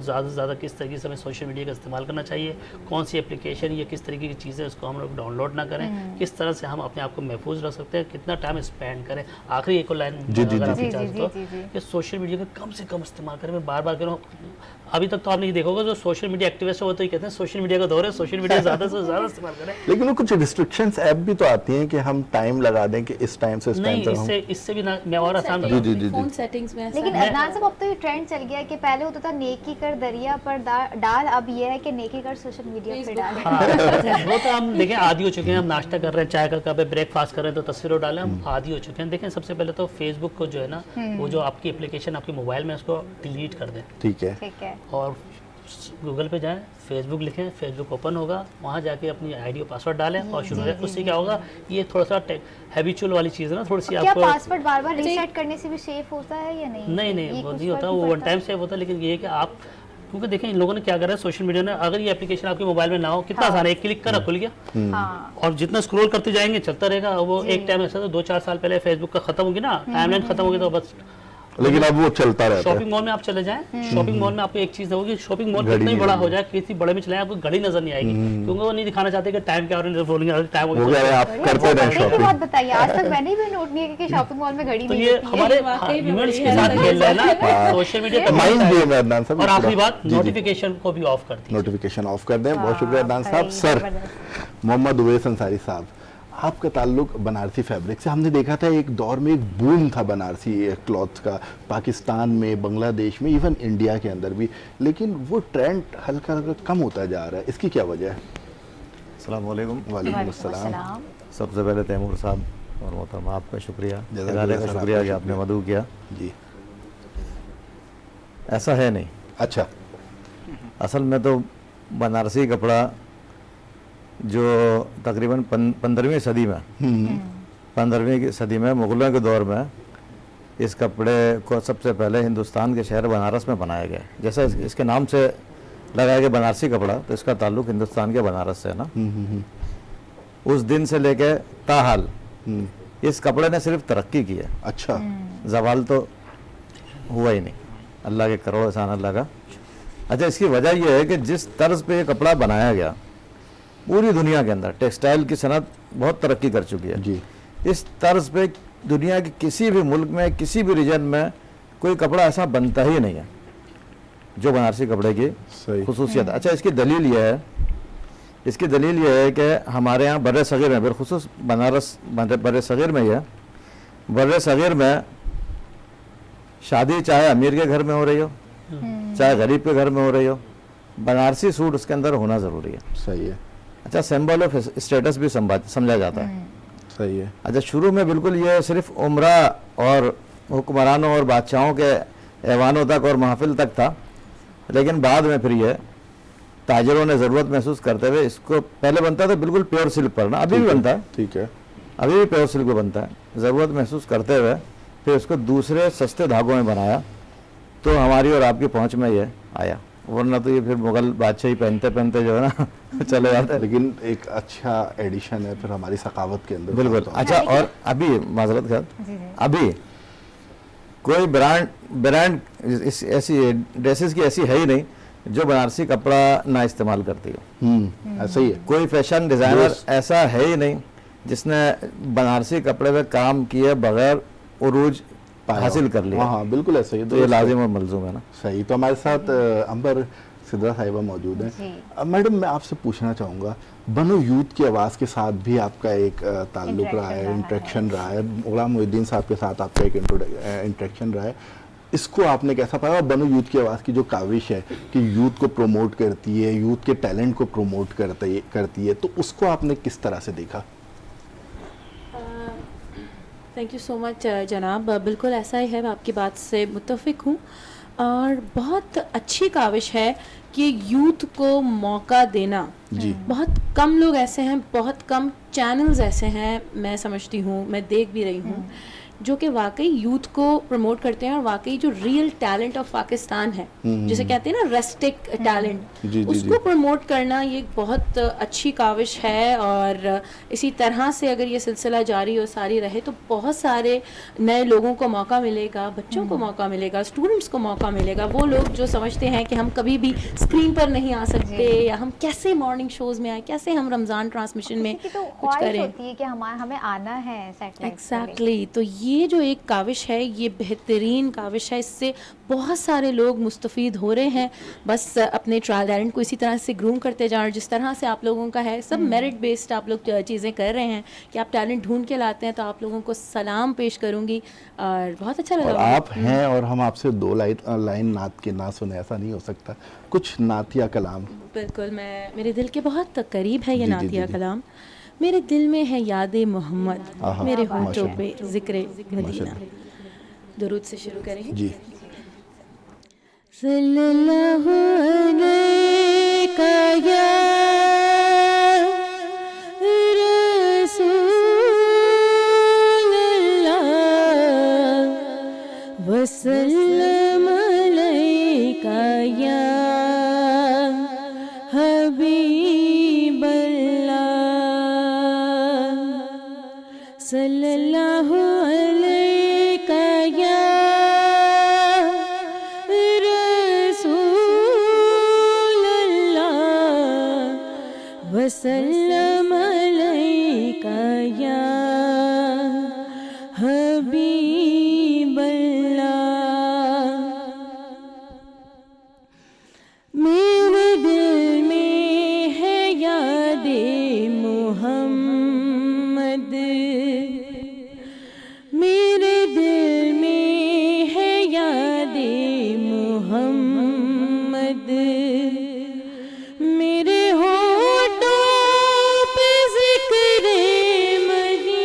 Speaker 4: زیادہ سے زیادہ کس طریقے سے ہمیں سوشل میڈیا کا استعمال کرنا چاہیے, کون سی اپلیکیشن یا کس طریقے کی چیزیں اس کو ہم لوگ ڈاؤن لوڈ نہ کریں, کس طرح سے ہم اپنے آپ کو محفوظ رکھ سکتے ہیں, کتنا ٹائم اسپینڈ کریں. آخری ایک لائن اگر آپ اجازت ہو کہ سوشل میڈیا کا کم سے کم استعمال کریں. میں بار بار کہہ رہا ہوں, ابھی تک تو آپ نے یہ دیکھا ہوگا جو سوشل میڈیا ایکٹیوسٹ ہوتے ہیں کہتے ہیں سوشل میڈیا کا دور ہے, سوشل میڈیا زیادہ سے زیادہ استعمال کریں.
Speaker 6: لیکن وہ کچھ ریسٹرکشنز ایپ بھی تو آتی ہیں کہ ہم ٹائم لگا دیں کہ اس ٹائم سے اس ٹائم تک.
Speaker 4: نہیں, اس سے بھی میں اور آسان
Speaker 7: بتا. لیکن عدنان صاحب اب تو یہ ٹرینڈ چل گیا ہے کہ پہلے ہوتا تھا نیکی کر دریا پر ڈال, اب یہ ہے کہ نیکی کر سوشل میڈیا پہ ڈال.
Speaker 4: وہ تو ہم دیکھیں عادی ہو چکے ہیں, ہم ناشتہ کر رہے ہیں, چائے کا کپ ہے, بریک فاسٹ کر رہے ہیں تو تصویروں ڈالیں, ہم عادی ہو چکے ہیں. دیکھیں سب سے پہلے تو فیس بک کو جو ہے نا وہ جو آپ کی اپلیکیشن آپ کے موبائل میں اس کو ڈیلیٹ کر دیں.
Speaker 6: ٹھیک ہے.
Speaker 4: اور گوگل پہ جائیں, فیس بک لکھیں, فیس بک اوپن ہوگا, وہاں جا کے اپنی آئی ڈی اور پاسورڈ ڈالیں اور شروع کریں. اس سے کیا ہوگا, یہ تھوڑا سا ہیبیچول والی چیز ہے نا, تھوڑی سی آپ کو.
Speaker 7: کیا پاسورڈ بار بار ریسیٹ کرنے سے بھی سیف ہوتا ہے یا نہیں؟
Speaker 4: نہیں وہ نہیں ہوتا, وہ ون ٹائم سیو ہوتا ہے. لیکن یہ ہے کہ آپ کیونکہ دیکھیں ان لوگوں نے کیا کرا ہے سوشل میڈیا نے, اگر یہ اپلیکیشن آپ کے موبائل میں نہ ہو کتنا آسان ہے, ایک کلک کرا کھل گیا, اور جتنا اسکرول کرتے جائیں گے چلتا رہے گا. وہ ایک ٹائم ایسا تھا 2-4 سال پہلے فیس بک کا ختم ہوگی نا, ٹائم لائن ختم ہوگی تو بس,
Speaker 6: لیکن اب وہ چلتا رہتا ہے.
Speaker 4: شاپنگ مال میں آپ چلے جائیں, شاپنگ مال میں آپ کو ایک چیز ہوگی, شاپنگ مال کتنا ہی بڑا ہو جائے, کسی بڑے میں چلے آپ کو گھڑی نظر نہیں آئے گی, کیونکہ وہ نہیں دکھانا چاہتے کہ ٹائم کیا ہو رہا ہے, ٹائم ہو گیا.
Speaker 6: آپ کرتے رہیں شاپنگ.
Speaker 7: بات بتائیے, آج تک میں نے بھی نوٹ نہیں کیا کہ شاپنگ مال میں گھڑی
Speaker 4: تو
Speaker 7: نہیں
Speaker 4: یہ ہمارے ہیومنس کے ساتھ کھیل رہا ہے نا سوشل میڈیا کا
Speaker 6: مائنڈ گیم ہے عدنان صاحب.
Speaker 4: اور آخری بات نوٹیفیکیشن کو بھی آف کر دیں,
Speaker 6: نوٹیفیکیشن آف کر دیں. بہت شکریہ عدنان صاحب. سر محمد اویس انصاری صاحب, آپ کا تعلق بنارسی فیبرک سے, ہم نے دیکھا تھا ایک دور میں ایک بوم تھا بنارسی کلاتھ کا, پاکستان میں, بنگلہ دیش میں, ایون انڈیا کے اندر بھی, لیکن وہ ٹرینڈ ہلکا ہلکا کم ہوتا جا رہا ہے. اس کی کیا وجہ ہے؟
Speaker 5: السلام علیکم.
Speaker 6: وعلیکم السلام.
Speaker 5: سب سے پہلے تیمور صاحب اور محترم آپ کا شکریہ, ادارے کا شکریہ کہ آپ نے مدعو کیا.
Speaker 6: جی
Speaker 5: ایسا ہے نہیں.
Speaker 6: اچھا.
Speaker 5: اصل میں تو بنارسی کپڑا جو تقریباً 15ویں صدی میں 15ویں صدی میں مغلوں کے دور میں اس کپڑے کو سب سے پہلے ہندوستان کے شہر بنارس میں بنایا گیا. جیسا اس کے نام سے لگایا گیا بنارسی کپڑا, تو اس کا تعلق ہندوستان کے بنارس سے ہے نا. اس دن سے لے کے تاحال اس کپڑے نے صرف ترقی کی ہے.
Speaker 6: اچھا.
Speaker 5: زوال تو ہوا ہی نہیں, اللہ کے کروڑ احسان اللہ کا. اچھا, اس کی وجہ یہ ہے کہ جس طرز پہ یہ کپڑا بنایا گیا, پوری دنیا کے اندر ٹیکسٹائل کی صنعت بہت ترقی کر چکی ہے.
Speaker 6: جی.
Speaker 5: اس طرز پہ دنیا کے کسی بھی ملک میں, کسی بھی ریجن میں کوئی کپڑا ایسا بنتا ہی نہیں ہے جو بنارسی کپڑے کی خصوصیت ہے. اچھا, اس کی دلیل یہ ہے اس کی دلیل یہ ہے کہ ہمارے یہاں بر صغیر میں بالخصوص بنارس بر صغیر میں ہی ہے، بر صغیر میں شادی چاہے امیر کے گھر میں ہو رہی ہو چاہے غریب کے گھر میں ہو رہی ہو، بنارسی سوٹ اس کے اندر ہونا ضروری ہے.
Speaker 6: صحیح ہے.
Speaker 5: اچھا سمبل آف اسٹیٹس بھی سمجھا جاتا ہے.
Speaker 6: صحیح ہے.
Speaker 5: اچھا شروع میں بالکل یہ صرف عمرہ اور حکمرانوں اور بادشاہوں کے ایوانوں تک اور محافل تک تھا، لیکن بعد میں پھر یہ تاجروں نے ضرورت محسوس کرتے ہوئے اس کو، پہلے بنتا تھا بالکل پیور سلک پر نا، ابھی بھی بنتا ہے،
Speaker 6: ٹھیک ہے،
Speaker 5: ابھی بھی پیور سلک پہ بنتا ہے، ضرورت محسوس کرتے ہوئے پھر اس کو دوسرے سستے دھاگوں میں بنایا تو ہماری اور آپ کی پہنچ میں یہ آیا، ورنہ تو یہ پھر مغل بادشاہی پہنتے پہنتے جو ہے نا چلے جاتے.
Speaker 6: لیکن ایک اچھا ایڈیشن ہے پھر ہماری ثقافت کے اندر.
Speaker 5: بالکل. اچھا اور ابھی معذرت خیر، ابھی کوئی برانڈ ایسی ڈریسز کی ایسی ہے ہی نہیں جو بنارسی کپڑا نہ استعمال کرتی ہو.
Speaker 6: ایسا ہی ہے.
Speaker 5: کوئی فیشن ڈیزائنر ایسا ہے ہی نہیں جس نے بنارسی کپڑے پہ کام کیے بغیر عروج حاصل کر لیا.
Speaker 6: ہاں بالکل ایسا ہی.
Speaker 5: تو یہ لازم اور ملزوم ہے نا.
Speaker 6: صحیح. تو ہمارے ساتھ امبر سدرا صاحبہ موجود ہیں. میڈم میں آپ سے پوچھنا چاہوں گا، بنو یوتھ کی آواز کے ساتھ بھی آپ کا ایک تعلق رہا ہے، انٹریکشن رہا ہے، غلام محی الدین صاحب کے ساتھ آپ کا ایک انٹریکشن رہا ہے، اس کو آپ نے کیسا پایا؟ اور بنو یوتھ کی آواز کی جو کاوش ہے کہ یوتھ کو پروموٹ کرتی ہے، یوتھ کے ٹیلنٹ کو پروموٹ کرتی ہے، تو اس کو آپ نے کس طرح سے دیکھا؟
Speaker 9: تھینک یو سو مچ جناب. بالکل ایسا ہی ہے، میں آپ کی بات سے متفق ہوں، اور بہت اچھی کاوش ہے کہ یوتھ کو موقع دینا.
Speaker 6: جی.
Speaker 9: بہت کم لوگ ایسے ہیں، بہت کم چینلز ایسے ہیں، میں سمجھتی ہوں، میں دیکھ بھی رہی ہوں، جو کہ واقعی یوتھ کو پروموٹ کرتے ہیں، اور واقعی جو ریئل ٹیلنٹ آف پاکستان ہے، جسے کہتے ہیں نا ریسٹک ٹیلنٹ، اس کو پروموٹ کرنا یہ ایک بہت اچھی کاوش ہے. اور اسی طرح سے اگر یہ سلسلہ جاری اور ساری رہے تو بہت سارے نئے لوگوں کو موقع ملے گا، بچوں کو موقع ملے گا، اسٹوڈنٹس کو موقع ملے گا. وہ لوگ جو سمجھتے ہیں کہ ہم کبھی بھی اسکرین پر نہیں آ سکتے، یا ہم کیسے مارننگ شوز میں آئیں، کیسے ہم رمضان ٹرانسمیشن میں کچھ کریں.
Speaker 7: ہمیں آنا ہے
Speaker 9: ایگزیکٹلی. تو یہ جو ایک کاوش ہے یہ بہترین کاوش ہے، اس سے بہت سارے لوگ مستفید ہو رہے ہیں. بس اپنے ٹیلنٹ کو اسی طرح سے گروم کرتے جائیں، اور جس طرح سے آپ لوگوں کا ہے سب میرٹ بیسڈ آپ لوگ چیزیں کر رہے ہیں کہ آپ ٹیلنٹ ڈھونڈ کے لاتے ہیں، تو آپ لوگوں کو سلام پیش کروں گی اور بہت اچھا لگا.
Speaker 6: اور آپ ہیں اور ہم آپ سے 2 لائن نعت کے نہ سنیں، ایسا نہیں ہو سکتا. کچھ نعتیہ کلام. بالکل.
Speaker 9: میرے دل کے بہت قریب ہے یہ نعتیہ کلام. میرے دل میں ہے یاد محمد، میرے ہونٹوں پہ ذکر مدینہ. درود سے شروع کریں.
Speaker 6: جی.
Speaker 8: صلی اللہ علیہ یا رسول اللہ وسلم علیہ یا حبیب اللہ صلی اللہ علیہ یا وسلم علیک یا حبیب اللہ. میرے دل میں ہے یاد محمد، میرے دل میں ہے یاد محمد، میرے ہونٹوں پہ ذکر مدینہ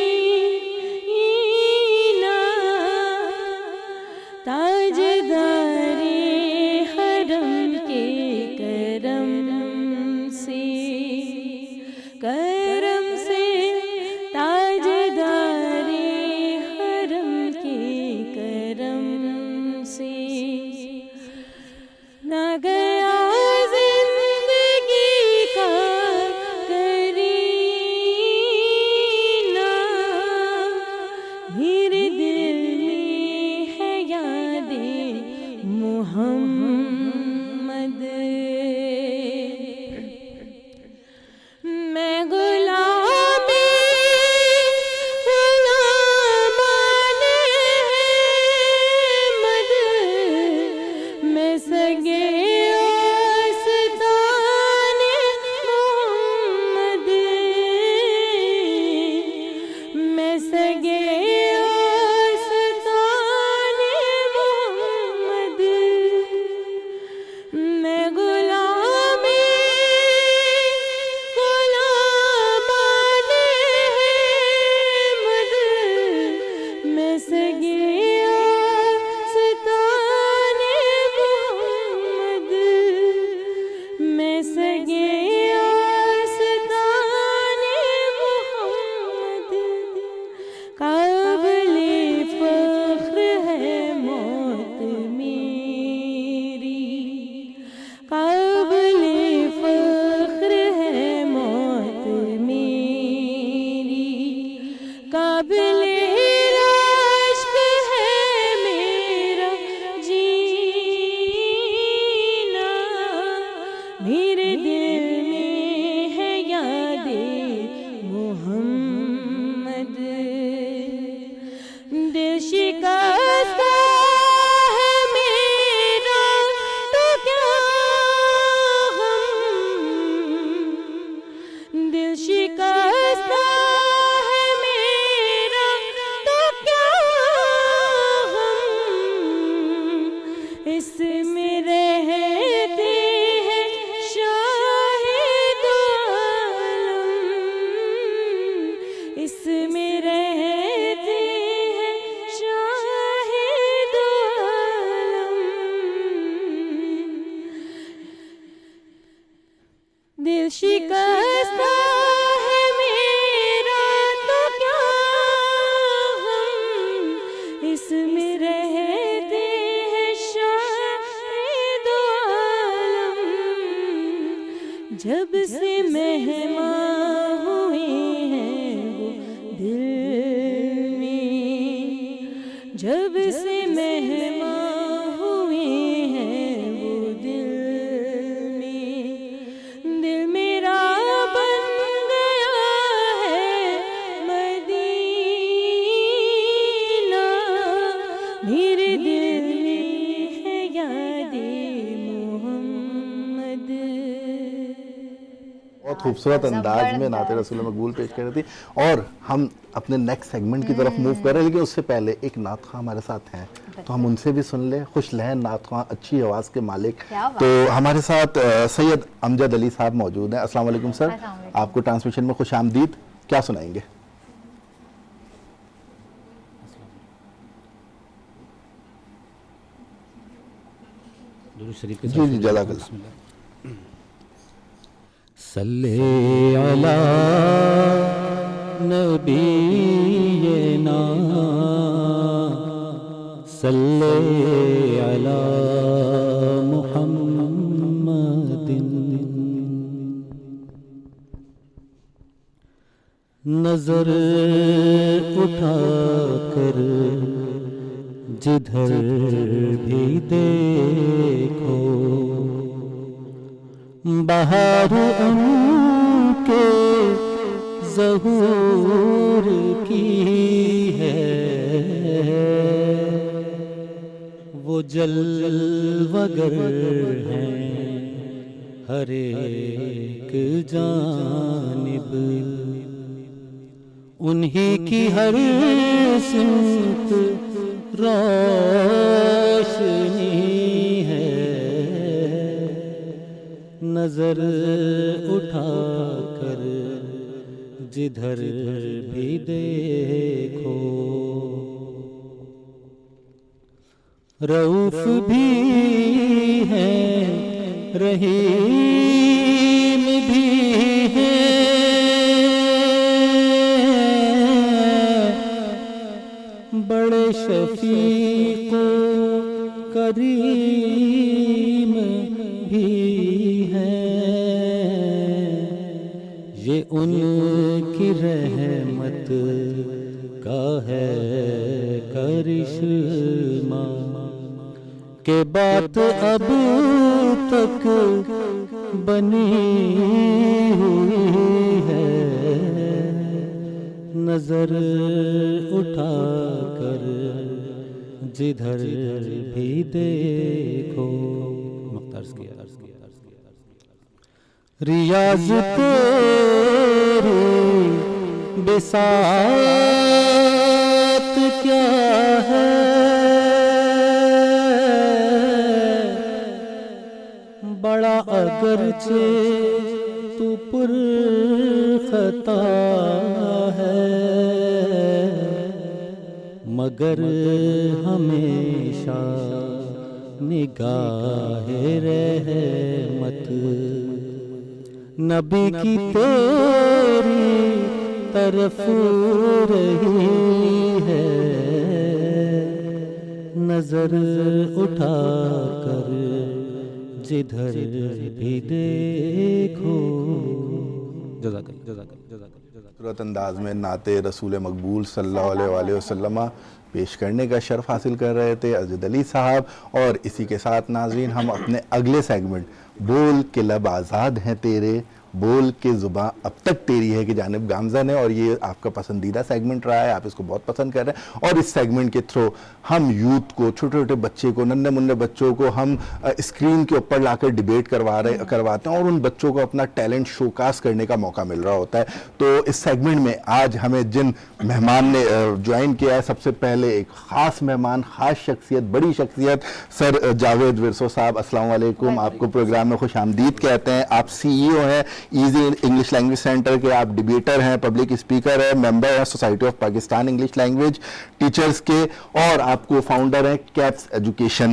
Speaker 8: شکستہ ہے میرا تو کیا غم، اس میں رہتے ہیں شاہد عالم، جب سے مہمان ہوئے ہیں وہ دل میں، جب سے مہمان ہوئے ہیں وہ دل میں، دل میرا بن گیا ہے مدینہ، میرے دل میں ہے یاد محمد۔
Speaker 6: بہت خوبصورت انداز میں نعت رسول مقبول پیش کر رہی تھی، اور ہم اپنے نیکسٹ سیگمنٹ کی طرف موو کر رہے ہیں، لیکن اس سے پہلے ایک نعت خواں ہمارے ساتھ ہیں تو ہم ان سے بھی سن لیں۔ خوش لہن نعت خواں، اچھی آواز کے مالک، تو ہمارے ساتھ سید امجد علی صاحب موجود ہیں۔ السلام علیکم سر، آپ کو ٹرانسمیشن میں خوش آمدید، کیا سنائیں گے؟ جی جی جزاک اللہ۔
Speaker 10: صلی علی نبینا صلی علی محمد، نظر اٹھا کر جدھر بھی دیکھو، بہار ان کے ظہور کی ہے، وہ جلوگر ہیں ہر ایک جانب، انہی کی ہر سمت روشنی ہے، نظر اٹھا کر جدھر بھی دیکھو، رؤوف بھی ہے رحیم بھی ہے، بڑے شفیق و کریم بھی ہیں، یہ ان کی رحمت کا ہے کرشمہ، کہ بات اب تک بنی ہوئی ہے، نظر اٹھا کر جدھر بھی دیکھو، ریاض تیری بساط کیا ہے، بڑا اگرچہ تو پر خطا ہے، مگر ہمیشہ نگاہ رحمت، نبی کی تیری طرف رہی ہے، نظر اٹھا کر جدھر بھی دیکھو۔ جزاک اللہ۔
Speaker 6: خوبصورت انداز میں نعت رسول مقبول صلی اللہ علیہ وآلہ وسلم پیش کرنے کا شرف حاصل کر رہے تھے امجد علی صاحب، اور اسی کے ساتھ ناظرین ہم اپنے اگلے سیگمنٹ بول کے لب آزاد ہیں تیرے، بول کے زباں اب تک تیری ہے کی جانب گامزن ہے، اور یہ آپ کا پسندیدہ سیگمنٹ رہا ہے، آپ اس کو بہت پسند کر رہے ہیں، اور اس سیگمنٹ کے تھرو ہم یوتھ کو، چھوٹے چھوٹے بچے کو، ننھے منھے بچوں کو ہم اسکرین کے اوپر لا کر ڈیبیٹ کرواتے ہیں، اور ان بچوں کو اپنا ٹیلنٹ شو کاس کرنے کا موقع مل رہا ہوتا ہے۔ تو اس سیگمنٹ میں آج ہمیں جن مہمان نے جوائن کیا ہے، سب سے پہلے ایک خاص مہمان، خاص شخصیت، بڑی شخصیت، سر جاوید ورسو صاحب، السلام علیکم، آپ کو پروگرام میں خوش آمدید کہتے ہیں۔ آپ سی ای او ہیں ایزی انگلش لینگویج سینٹر کے، آپ ڈیبیٹر ہیں، پبلک اسپیکر ہیں، ممبر ہیں society of Pakistan English language teachers کے، اور آپ کو فاؤنڈر ہیں کیپس ایجوکیشن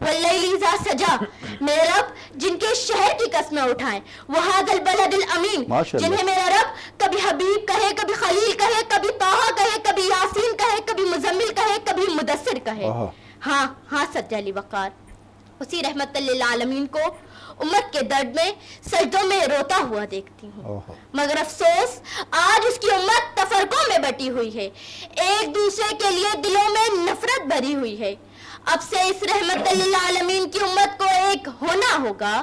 Speaker 11: واللیل اذا سجا، میرے رب جن کے شہر کی قسمیں اٹھائیں، وہذا البلد الامین، جنہیں میرا رب کبھی حبیب کہے، کبھی خلیل کہے، کبھی طٰہٰ کہے، کبھی یاسین کہے، کبھی مزمل کہے، کبھی مدثر کہے. ہاں سجدہ علی وقار اسی رحمت للعالمین کو امت کے درد میں سجدوں میں روتا ہوا دیکھتی ہوں، مگر افسوس آج اس کی امت تفرقوں میں بٹی ہوئی ہے، ایک دوسرے کے لیے دلوں میں نفرت بھری ہوئی ہے. اب سے اس رحمت للعالمین کی امت کو ایک ہونا ہوگا.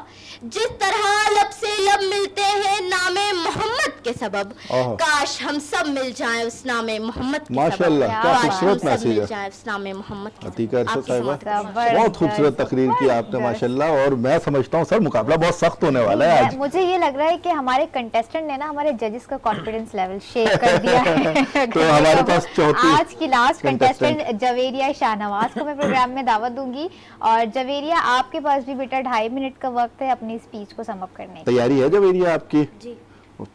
Speaker 11: جس طرح لب سے لب ملتے ہیں نام محمد کے سبب، کاش ہم سب مل جائیں اس نام محمد کے سبب.
Speaker 6: ماشاءاللہ کیا خوبصورت میسیج ہے.
Speaker 11: جائیں اس نام محمد کے
Speaker 6: عتیقہ ارشد صاحبہ بہت خوبصورت تقریر کی آپ نے ماشاءاللہ، اور میں سمجھتا ہوں سر مقابلہ بہت سخت ہونے والا ہے آج.
Speaker 7: مجھے یہ لگ رہا ہے کہ ہمارے کنٹیسٹنٹ نے نا ہمارے ججز کا کانفیڈنس لیول شیک کر دیا ہے.
Speaker 6: تو ہمارے پاس
Speaker 7: آج کی لاسٹ کنٹیسٹنٹ جویریہ شاہ نواز کو میں پروگرام میں دعوت دوں گی. اور جویریہ آپ کے پاس بھی بیٹا 2.5 منٹ کا وقت ہے اپنی اسپیچ کو سم اپ کرنے کی.
Speaker 6: تیاری ہے جویریہ آپ کی؟ جی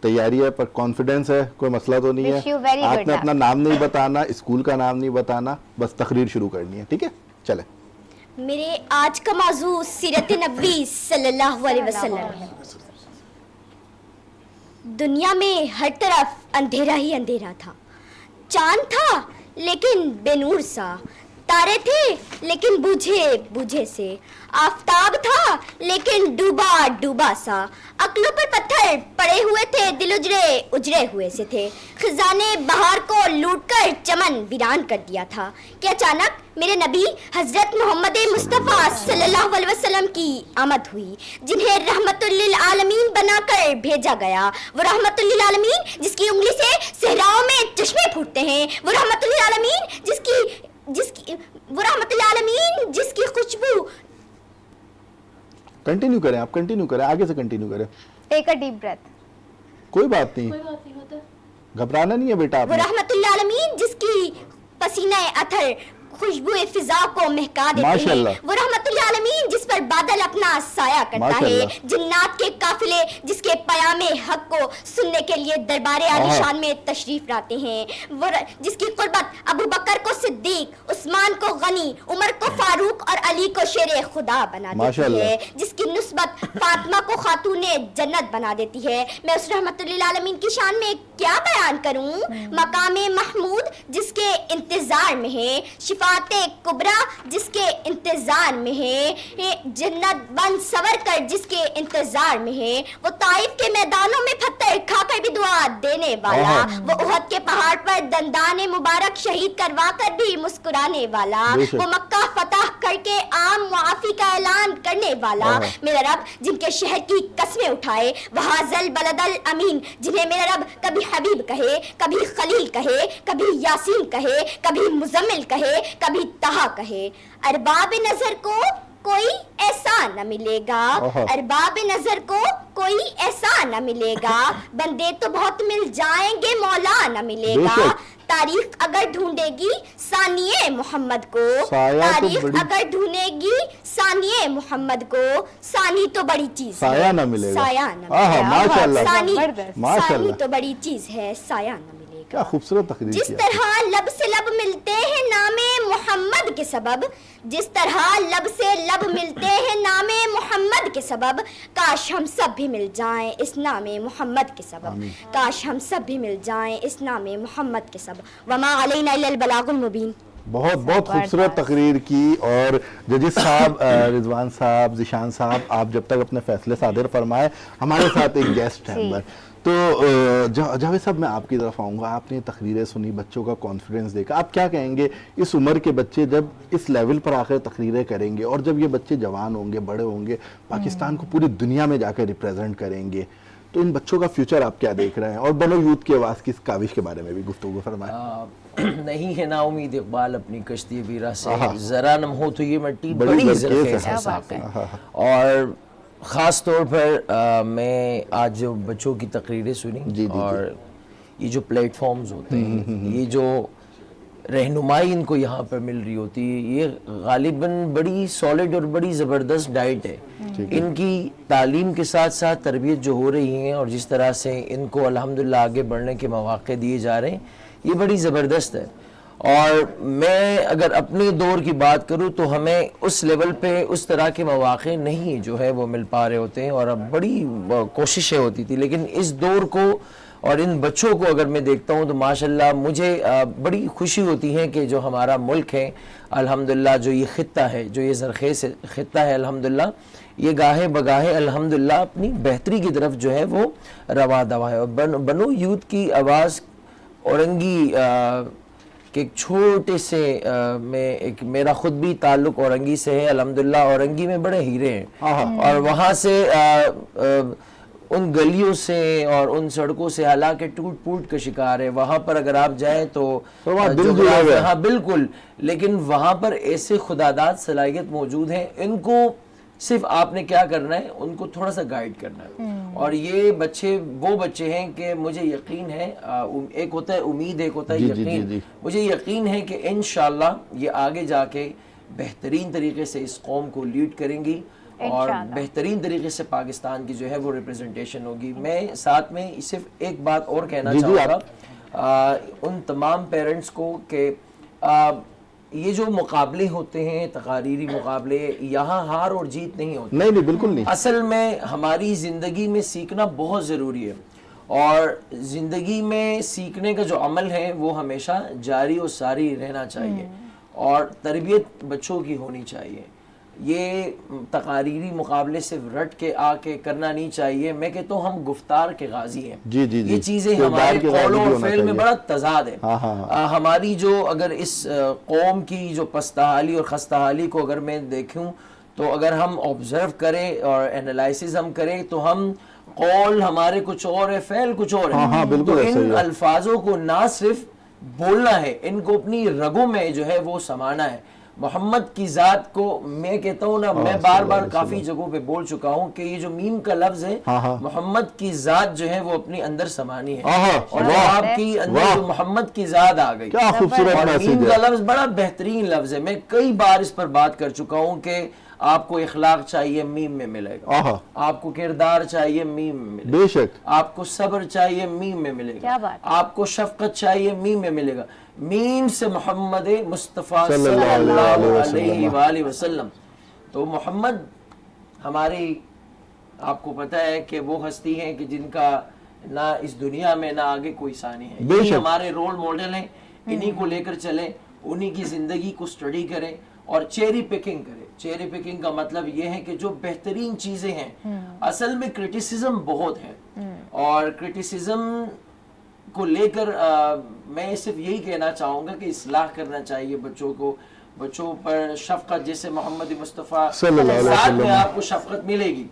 Speaker 6: تیاری ہے، پر کانفیڈنس ہے، کوئی مسئلہ تو نہیں ہے. آپ نے اپنا نام نہیں بتانا، اسکول کا نام نہیں بتانا، بس تقریر شروع کرنی ہے. ٹھیک ہے چلیں.
Speaker 11: میرے آج کا موضوع سیرت نبی صلی اللہ علیہ وسلم ہے. دنیا میں ہر طرف اندھیرا ہی اندھیرا تھا. چاند تھا لیکن بے نور سا، تارے تھے لیکن بوجھے سے، آفتاب تھا لیکن ڈوبا سا، عقلوں پر پتھر پڑے ہوئے تھے، دل اجڑے ہوئے سے تھے. خزانے بہار کو لوٹ کر چمن ویران کر دیا تھا کہ اچانک میرے نبی حضرت محمد مصطفیٰ صلی اللہ علیہ وسلم کی آمد ہوئی، جنہیں رحمت للعالمین بنا کر بھیجا گیا. وہ رحمت للعالمین جس کی انگلی سے صحراؤں میں چشمے پھوٹتے ہیں، وہ رحمت للعالمین وہ رحمت للعالمین جس کی خوشبو.
Speaker 6: کنٹینیو کریں، آپ کنٹینیو کریں، آگے سے کنٹینیو کریں.
Speaker 7: ٹیک اے ڈیپ بریتھ.
Speaker 6: کوئی بات نہیں، گھبرانا نہیں ہے بیٹا.
Speaker 11: وہ رحمت للعالمین جس کی پسینہ اتھر خوشبو فضا کو مہکا دیتے ہیں، وہ رحمت للعالمین جس پر بادل اپنا سایہ کرتا ہے، جنات کے قافلے جس کے پیام حق کو سننے کے لیے دربار عالی شان میں تشریف لاتے ہیں، وہ جس کی قربت ابو بکر کو صدیق، عثمان کو غنی، عمر کو فاروق اور علی کو شیر خدا بنا دیتی ہے، جس کی نسبت فاطمہ کو خاتون جنت بنا دیتی ہے. میں اس رحمت للعالمین کی شان میں کیا بیان کروں؟ مقام محمود جس کے انتظار میں ہے، شفاعت کبریٰ جس کے انتظار میں ہے، جنت بند سور کر جس کے انتظار میں ہے، وہ طائف کے میدانوں میں پتھر کھا کر بھی دعا دینے والا، وہ احد کے پہاڑ پر دندان مبارک شہید کروا کر بھی مسکرانے والا، وہ مکہ فتح کر کے عام معافی کا اعلان کرنے والا. میرا رب جن کے شہر کی قسمیں اٹھائے، وہذا البلد الامین، جنہیں میرا رب کبھی حبیب کہے، کبھی خلیل کہے، کبھی یاسین کہے، کبھی مزمل کہے، کبھی طٰہٰ کہے. ارباب نظر کو کوئی ایسا نہ ملے گا، ارباب نظر کو کوئی ایسا نہ ملے گا، بندے تو بہت مل جائیں گے مولا نہ ملے گا. تاریخ اگر ڈھونڈے گی ثانیے محمد کو، تاریخ اگر ڈھونڈے گی ثانیے محمد کو، ثانی تو بڑی چیز ہے، سایہ نہ ملے گا، ثانی تو بڑی چیز ہے، سایہ نہ ملے گا.
Speaker 6: کیا خوبصورت تقریر.
Speaker 11: جس طرح لب سے لب ملتے ہیں نام محمد کے سبب، جس طرح لب سے لب ملتے ہیں نام محمد کے سبب، کاش ہم سب بھی مل جائیں اس نام محمد کے سبب، کاش ہم سب بھی مل جائیں اس نام محمد کے سبب. وما علینا الا البلاغ المبین.
Speaker 6: بہت خوبصورت تقریر کی. اور ججز صاحب، رضوان صاحب، ذیشان صاحب، آپ جب تک اپنے فیصلے صادر فرمائے، ہمارے ساتھ ایک گیسٹ ہے. تو جاوید صاحب میں آپ کی طرف آؤں گا. آپ نے تقریریں سنی، بچوں کا کانفیڈنس دیکھا، آپ کیا کہیں گے اس عمر کے بچے جب اس لیول پر آخر تقریریں کریں گے، اور جب یہ بچے جوان ہوں گے، بڑے ہوں گے، پاکستان کو پوری دنیا میں جا کے ریپریزنٹ کریں گے، تو ان بچوں کا فیوچر آپ کیا دیکھ رہے ہیں؟ اور بنو یوتھ کی آواز کی اس کاوش کے بارے میں بھی گفتگو فرمائیں.
Speaker 12: نہیں ہے نا امید اقبال اپنی کشتی ویرا سے، ذرا نم ہو تو یہ مٹی بڑی زرخیز ہے ساقی. اور خاص طور پر میں آج جو بچوں کی تقریریں سنی، اور یہ جو پلیٹ فارمز ہوتے ہیں، یہ جو رہنمائی ان کو یہاں پر مل رہی ہوتی ہے، یہ غالباً بڑی سالڈ اور بڑی زبردست ڈائٹ ہے. ان کی تعلیم کے ساتھ ساتھ تربیت جو ہو رہی ہیں، اور جس طرح سے ان کو الحمدللہ آگے بڑھنے کے مواقع دیے جا رہے ہیں، یہ بڑی زبردست ہے. اور میں اگر اپنے دور کی بات کروں تو ہمیں اس لیول پہ اس طرح کے مواقع نہیں جو ہے وہ مل پا رہے ہوتے ہیں، اور اب بڑی کوششیں ہوتی تھی، لیکن اس دور کو اور ان بچوں کو اگر میں دیکھتا ہوں تو ماشاءاللہ مجھے بڑی خوشی ہوتی ہے کہ جو ہمارا ملک ہے الحمدللہ، جو یہ خطہ ہے، جو یہ زرخیز خطہ ہے الحمدللہ، یہ گاہے بگاہے الحمدللہ اپنی بہتری کی طرف جو ہے وہ روا دوا ہے. اور بنو یوتھ کی آواز اورنگی کہ ایک چھوٹے سے میں ایک میرا خود بھی تعلق اورنگی سے ہے الحمدللہ. اورنگی میں بڑے ہیرے ہیں، اور وہاں سے ان گلیوں سے اور ان سڑکوں سے حالانکہ ٹوٹ پوٹ کا شکار ہے، وہاں پر اگر آپ جائیں تو ہاں بالکل، لیکن وہاں پر ایسے خداداد صلاحیت موجود ہیں. ان کو صرف آپ نے کیا کرنا ہے، ان کو تھوڑا سا گائیڈ کرنا ہے. اور یہ بچے وہ بچے ہیں کہ مجھے یقین ہے، ایک ہوتا ہے امید، ایک ہوتا ہے یقین. مجھے یقین ہے کہ انشاءاللہ یہ آگے جا کے بہترین طریقے سے اس قوم کو لیڈ کریں گی اور بہترین طریقے سے پاکستان کی جو ہے وہ ریپریزنٹیشن ہوگی. میں ساتھ میں صرف ایک بات اور کہنا چاہوں گا ان تمام پیرنٹس کو کہ یہ جو مقابلے ہوتے ہیں، تقاریری مقابلے، یہاں ہار اور جیت نہیں ہوتی.
Speaker 6: نہیں بالکل نہیں.
Speaker 12: اصل میں ہماری زندگی میں سیکھنا بہت ضروری ہے، اور زندگی میں سیکھنے کا جو عمل ہے وہ ہمیشہ جاری و ساری رہنا چاہیے، اور تربیت بچوں کی ہونی چاہیے. یہ تقاریری مقابلے صرف رٹ کے آ کے کرنا نہیں چاہیے. میں کہتا ہوں ہم گفتار کے غازی ہیں. یہ چیزیں ہمارے قول و فعل میں بڑا تضاد ہے. ہماری جو اگر اس قوم کی جو پستحالی اور خستحالی کو اگر میں دیکھوں تو اگر ہم آبزرو کریں اور انالائسس ہم کریں تو ہم قول ہمارے کچھ اور ہے، فعل کچھ اور ہے. تو ان الفاظوں کو نہ صرف بولنا ہے، ان کو اپنی رگوں میں جو ہے وہ سمانا ہے. محمد کی ذات کو میں کہتا ہوں نا، میں بار بار کافی جگہوں پہ بول چکا ہوں کہ یہ جو میم کا لفظ ہے، محمد کی ذات جو ہے وہ اپنی اندر سمانی ہے، اور آپ کی اندر جو محمد کی ذات آ گئی. اور میم کا لفظ بڑا بہترین لفظ ہے. میں کئی بار اس پر بات کر چکا ہوں کہ آپ کو اخلاق چاہیے، میم میں ملے گا. آپ کو کردار چاہیے، میم میں ملے گا. بے شک. آپ کو صبر چاہیے، میم میں ملے گا. آپ کو شفقت چاہیے، میم میں ملے گا. میم سے محمد مصطفیٰ صلی اللہ علیہ وآلہ وسلم. تو محمد ہماری، آپ کو پتہ ہے کہ وہ ہستی ہیں کہ جن کا نہ اس دنیا میں نہ آگے کوئی ثانی ہے. یہی ہمارے رول ماڈل ہیں. انہی کو لے کر چلیں، انہی کی زندگی کو سٹڈی کریں اور چیری پکنگ کریں. چیری پکنگ کا مطلب یہ ہے کہ جو بہترین چیزیں ہیں، اصل میں کرٹیسزم بہت ہے، اور کرٹیسزم کو لے کر میں صرف یہی کہنا چاہوں گا کہ اصلاح کرنا چاہیے بچوں کو. بچوں پر شفقت، جیسے محمد مصطفیٰ صلی اللہ علیہ وسلم میں آپ کو شفقت ملے گی،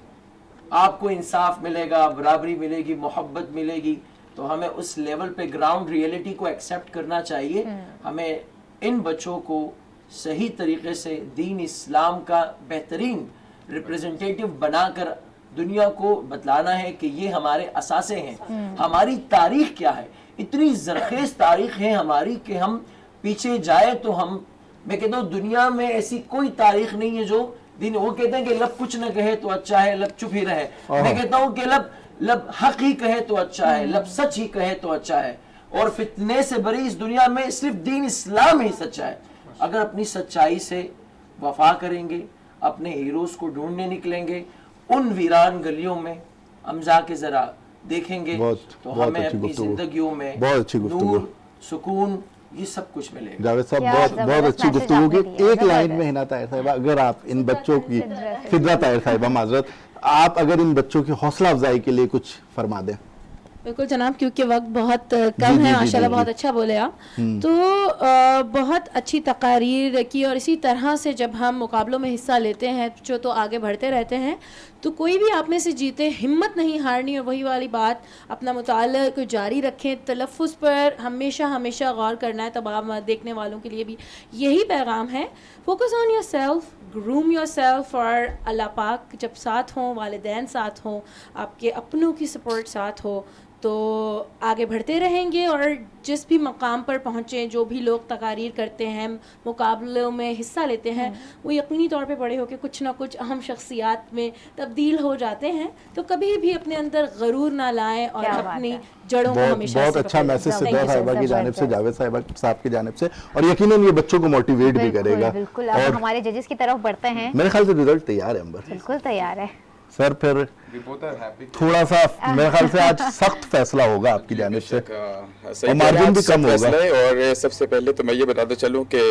Speaker 12: آپ کو انصاف ملے گا، برابری ملے گی، محبت ملے گی. تو ہمیں اس لیول پہ گراؤنڈ ریئلٹی کو ایکسیپٹ کرنا چاہیے. ہمیں ان بچوں کو صحیح طریقے سے دین اسلام کا بہترین ریپریزنٹیٹیو بنا کر دنیا کو بتلانا ہے کہ یہ ہمارے اساسے ہیں. ہماری تاریخ کیا ہے؟ اتنی زرخیز تاریخ ہے ہماری کہ ہم پیچھے جائے تو ہم، میں کہتا ہوں دنیا میں ایسی کوئی تاریخ نہیں ہے جو دین، وہ کہتے ہیں کہ لب کچھ نہ کہے تو اچھا ہے، لب چپ ہی رہے. میں کہتا ہوں کہ لب حق ہی کہے تو اچھا ہے، لب سچ ہی کہے تو اچھا ہے. اور فتنے سے بری اس دنیا میں صرف دین اسلام ہی سچا ہے. اگر اپنی سچائی سے وفا کریں گے، اپنے ہیروز کو ڈھونڈنے نکلیں گے ان ویران گلیوں میں، ہم جا کے ذرا دیکھیں گے تو ہمیں اپنی زندگیوں میں نور، سکون، یہ سب کچھ ملے گا.
Speaker 6: جاوید صاحب بہت اچھی گفتگو کی. ایک لائن میں ہنا طاہر صاحبہ، اگر آپ ان بچوں کی، فضا طاہر صاحبہ معذرت، آپ اگر ان بچوں کی حوصلہ افزائی کے لیے کچھ فرما دیں.
Speaker 9: بالکل جناب، کیونکہ وقت بہت کم ہے. ماشاءاللہ بہت اچھا بولے آپ. تو بہت اچھی تقاریر کی، اور اسی طرح سے جب ہم مقابلوں میں حصہ لیتے ہیں جو تو آگے بڑھتے رہتے ہیں، تو کوئی بھی آپ میں سے جیتے، ہمت نہیں ہارنی. اور وہی والی بات، اپنا مطالعہ کو جاری رکھیں، تلفظ پر ہمیشہ غور کرنا ہے. تمام دیکھنے والوں کے لیے بھی یہی پیغام ہے. Focus on your self, groom your self. اور اللہ پاک جب ساتھ ہوں، والدین ساتھ ہوں، آپ کے اپنوں کی سپورٹ ساتھ ہو، تو آگے بڑھتے رہیں گے. اور جس بھی مقام پر پہنچیں، جو بھی لوگ تقاریر کرتے ہیں، مقابلوں میں حصہ لیتے ہیں، وہ یقینی طور پہ بڑے ہو کے کچھ نہ کچھ اہم شخصیات میں تبدیل تبدیل ہو جاتے ہیں تو کبھی بھی اپنے اندر غرور نہ لائیں اور
Speaker 7: کیا بات
Speaker 9: اپنی
Speaker 7: ہے.
Speaker 9: جڑوں کو ہمیشہ
Speaker 6: بہت اچھا میسج صدیہ صاحبہ کی جانب سے، جاوید صاحب کی جانب سے، اور یقیناً یہ بچوں کو موٹیویٹ بھی کرے گا.
Speaker 7: بالکل. اب ہمارے ججز کی طرف بڑھتے ہیں.
Speaker 6: میرے خیال سے ریزلٹ تیار ہے امبر.
Speaker 7: بالکل تیار ہے
Speaker 6: سر. پھر تھوڑا سا میرے خیال سے آج سخت فیصلہ ہوگا آپ کی جانب سے اور مارجن بھی کم ہوگا.
Speaker 13: اور سب سے پہلے تو میں یہ بتاتا چلوں کہ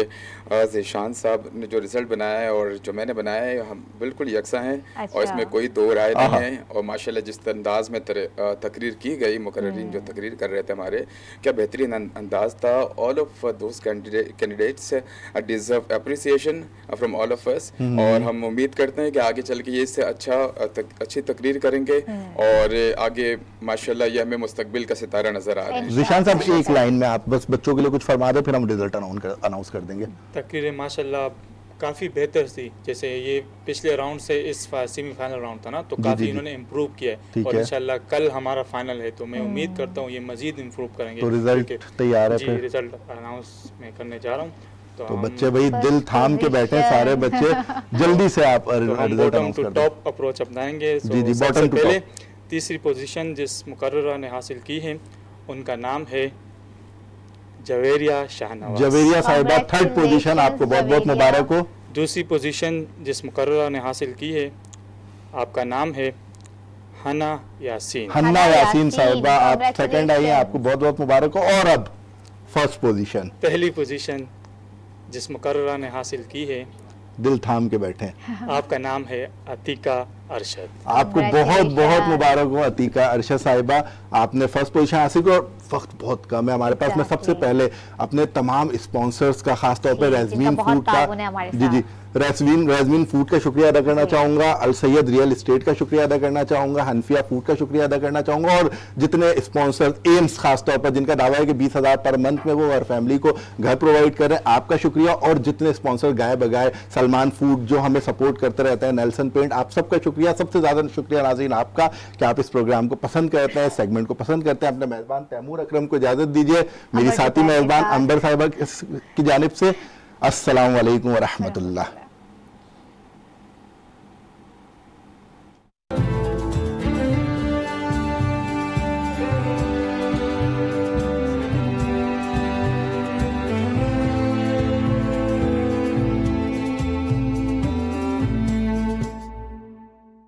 Speaker 13: ذیشان صاحب نے جو رزلٹ بنایا ہے اور جو میں نے بنایا ہے ہم بالکل یکساں ہیں اور اس میں کوئی دو رائے نہیں ہے. اور ماشاءاللہ جس انداز میں تقریر کی گئی، مقررین جو تقریر کر رہے تھے ہمارے، کیا بہترین انداز تھا. All of those candidates deserve appreciation from all of us, اور ہم امید کرتے ہیں کہ آگے چل کے یہ اس سے اچھی تقریر کریں گے اور آگے ماشاءاللہ یہ ہمیں مستقبل کا ستارہ نظر آ رہا ہے.
Speaker 6: ذیشان صاحب ایک لائن میں آپ بس بچوں کے لیے کچھ فرما دیں، پھر ہم ریزلٹ اناؤنس کر دیں گے.
Speaker 14: تقریر ماشاءاللہ کافی بہتر تھی. جیسے یہ پچھلے راؤنڈ سے اس سیمی فائنل راؤنڈ تھا نا، تو کافی انہوں نے امپروو کیا ہے اور انشاءاللہ کل ہمارا فائنل ہے تو میں امید کرتا ہوں یہ مزید امپروو کریں گے.
Speaker 6: تو ریزلٹ تیار ہے؟
Speaker 14: جی ریزلٹ اناؤنس میں کرنے جا رہا ہوں.
Speaker 6: تو بچے بھائی دل تھام کے بیٹھے ہیں سارے بچے، جلدی سے آپ ریزلٹ اناؤنس کر دیں.
Speaker 14: ٹاپ اپروچ اپنائیں گے.
Speaker 6: جی
Speaker 14: سب سے پہلے تیسری پوزیشن جس مقررہ نے حاصل کی ہے ان کا نام ہے جویریہ شاہنواز.
Speaker 6: جویریہ صاحبہ تھرڈ پوزیشن، آپ کو بہت بہت مبارک ہو.
Speaker 14: دوسری پوزیشن جس مقررہ نے حاصل کی ہے آپ کا نام ہے حنا یاسین.
Speaker 6: حنا یاسین صاحبہ آپ سیکنڈ آئی ہیں، آپ کو بہت بہت مبارک ہو. اور اب فرسٹ پوزیشن،
Speaker 14: پہلی پوزیشن جس مقررہ نے حاصل کی ہے،
Speaker 6: دل تھام کے بیٹھے ہیں،
Speaker 14: آپ کا نام ہے عتیقہ ارشد.
Speaker 6: آپ کو بہت بہت مبارک ہو عتیقہ ارشد صاحبہ، آپ نے فرسٹ پوزیشن حاصل کی. اور وقت بہت کم ہے ہمارے پاس، میں سب سے پہلے اپنے تمام اسپانسرز کا، خاص طور پہ ریزمین فوڈ کا، جی ریزمین فوڈ کا شکریہ ادا کرنا چاہوں گا، السید ریئل اسٹیٹ کا شکریہ ادا کرنا چاہوں گا، حنفیہ فوڈ کا شکریہ ادا کرنا چاہوں گا، اور جتنے اسپانسر ایمز خاص طور پر جن کا دعویٰ ہے کہ 20,000 پر منتھ میں وہ ہر فیملی کو گھر پرووائڈ کر رہے ہیں، آپ کا شکریہ. اور جتنے اسپانسر گائے بگائے، سلمان فوڈ جو ہمیں سپورٹ کرتے رہتے ہیں، نیلسن پینٹ، آپ سب کا شکریہ. سب سے زیادہ شکریہ ناظرین آپ کا کہ آپ اس پروگرام کو پسند کرتے ہیں، اس سیگمنٹ کو پسند کرتے ہیں. اپنے میزبان تیمور اکرم کو اجازت دیجیے، میری ساتھی میزبان انبر صاحبہ کی جانب سے السلام علیکم ورحمۃ اللہ.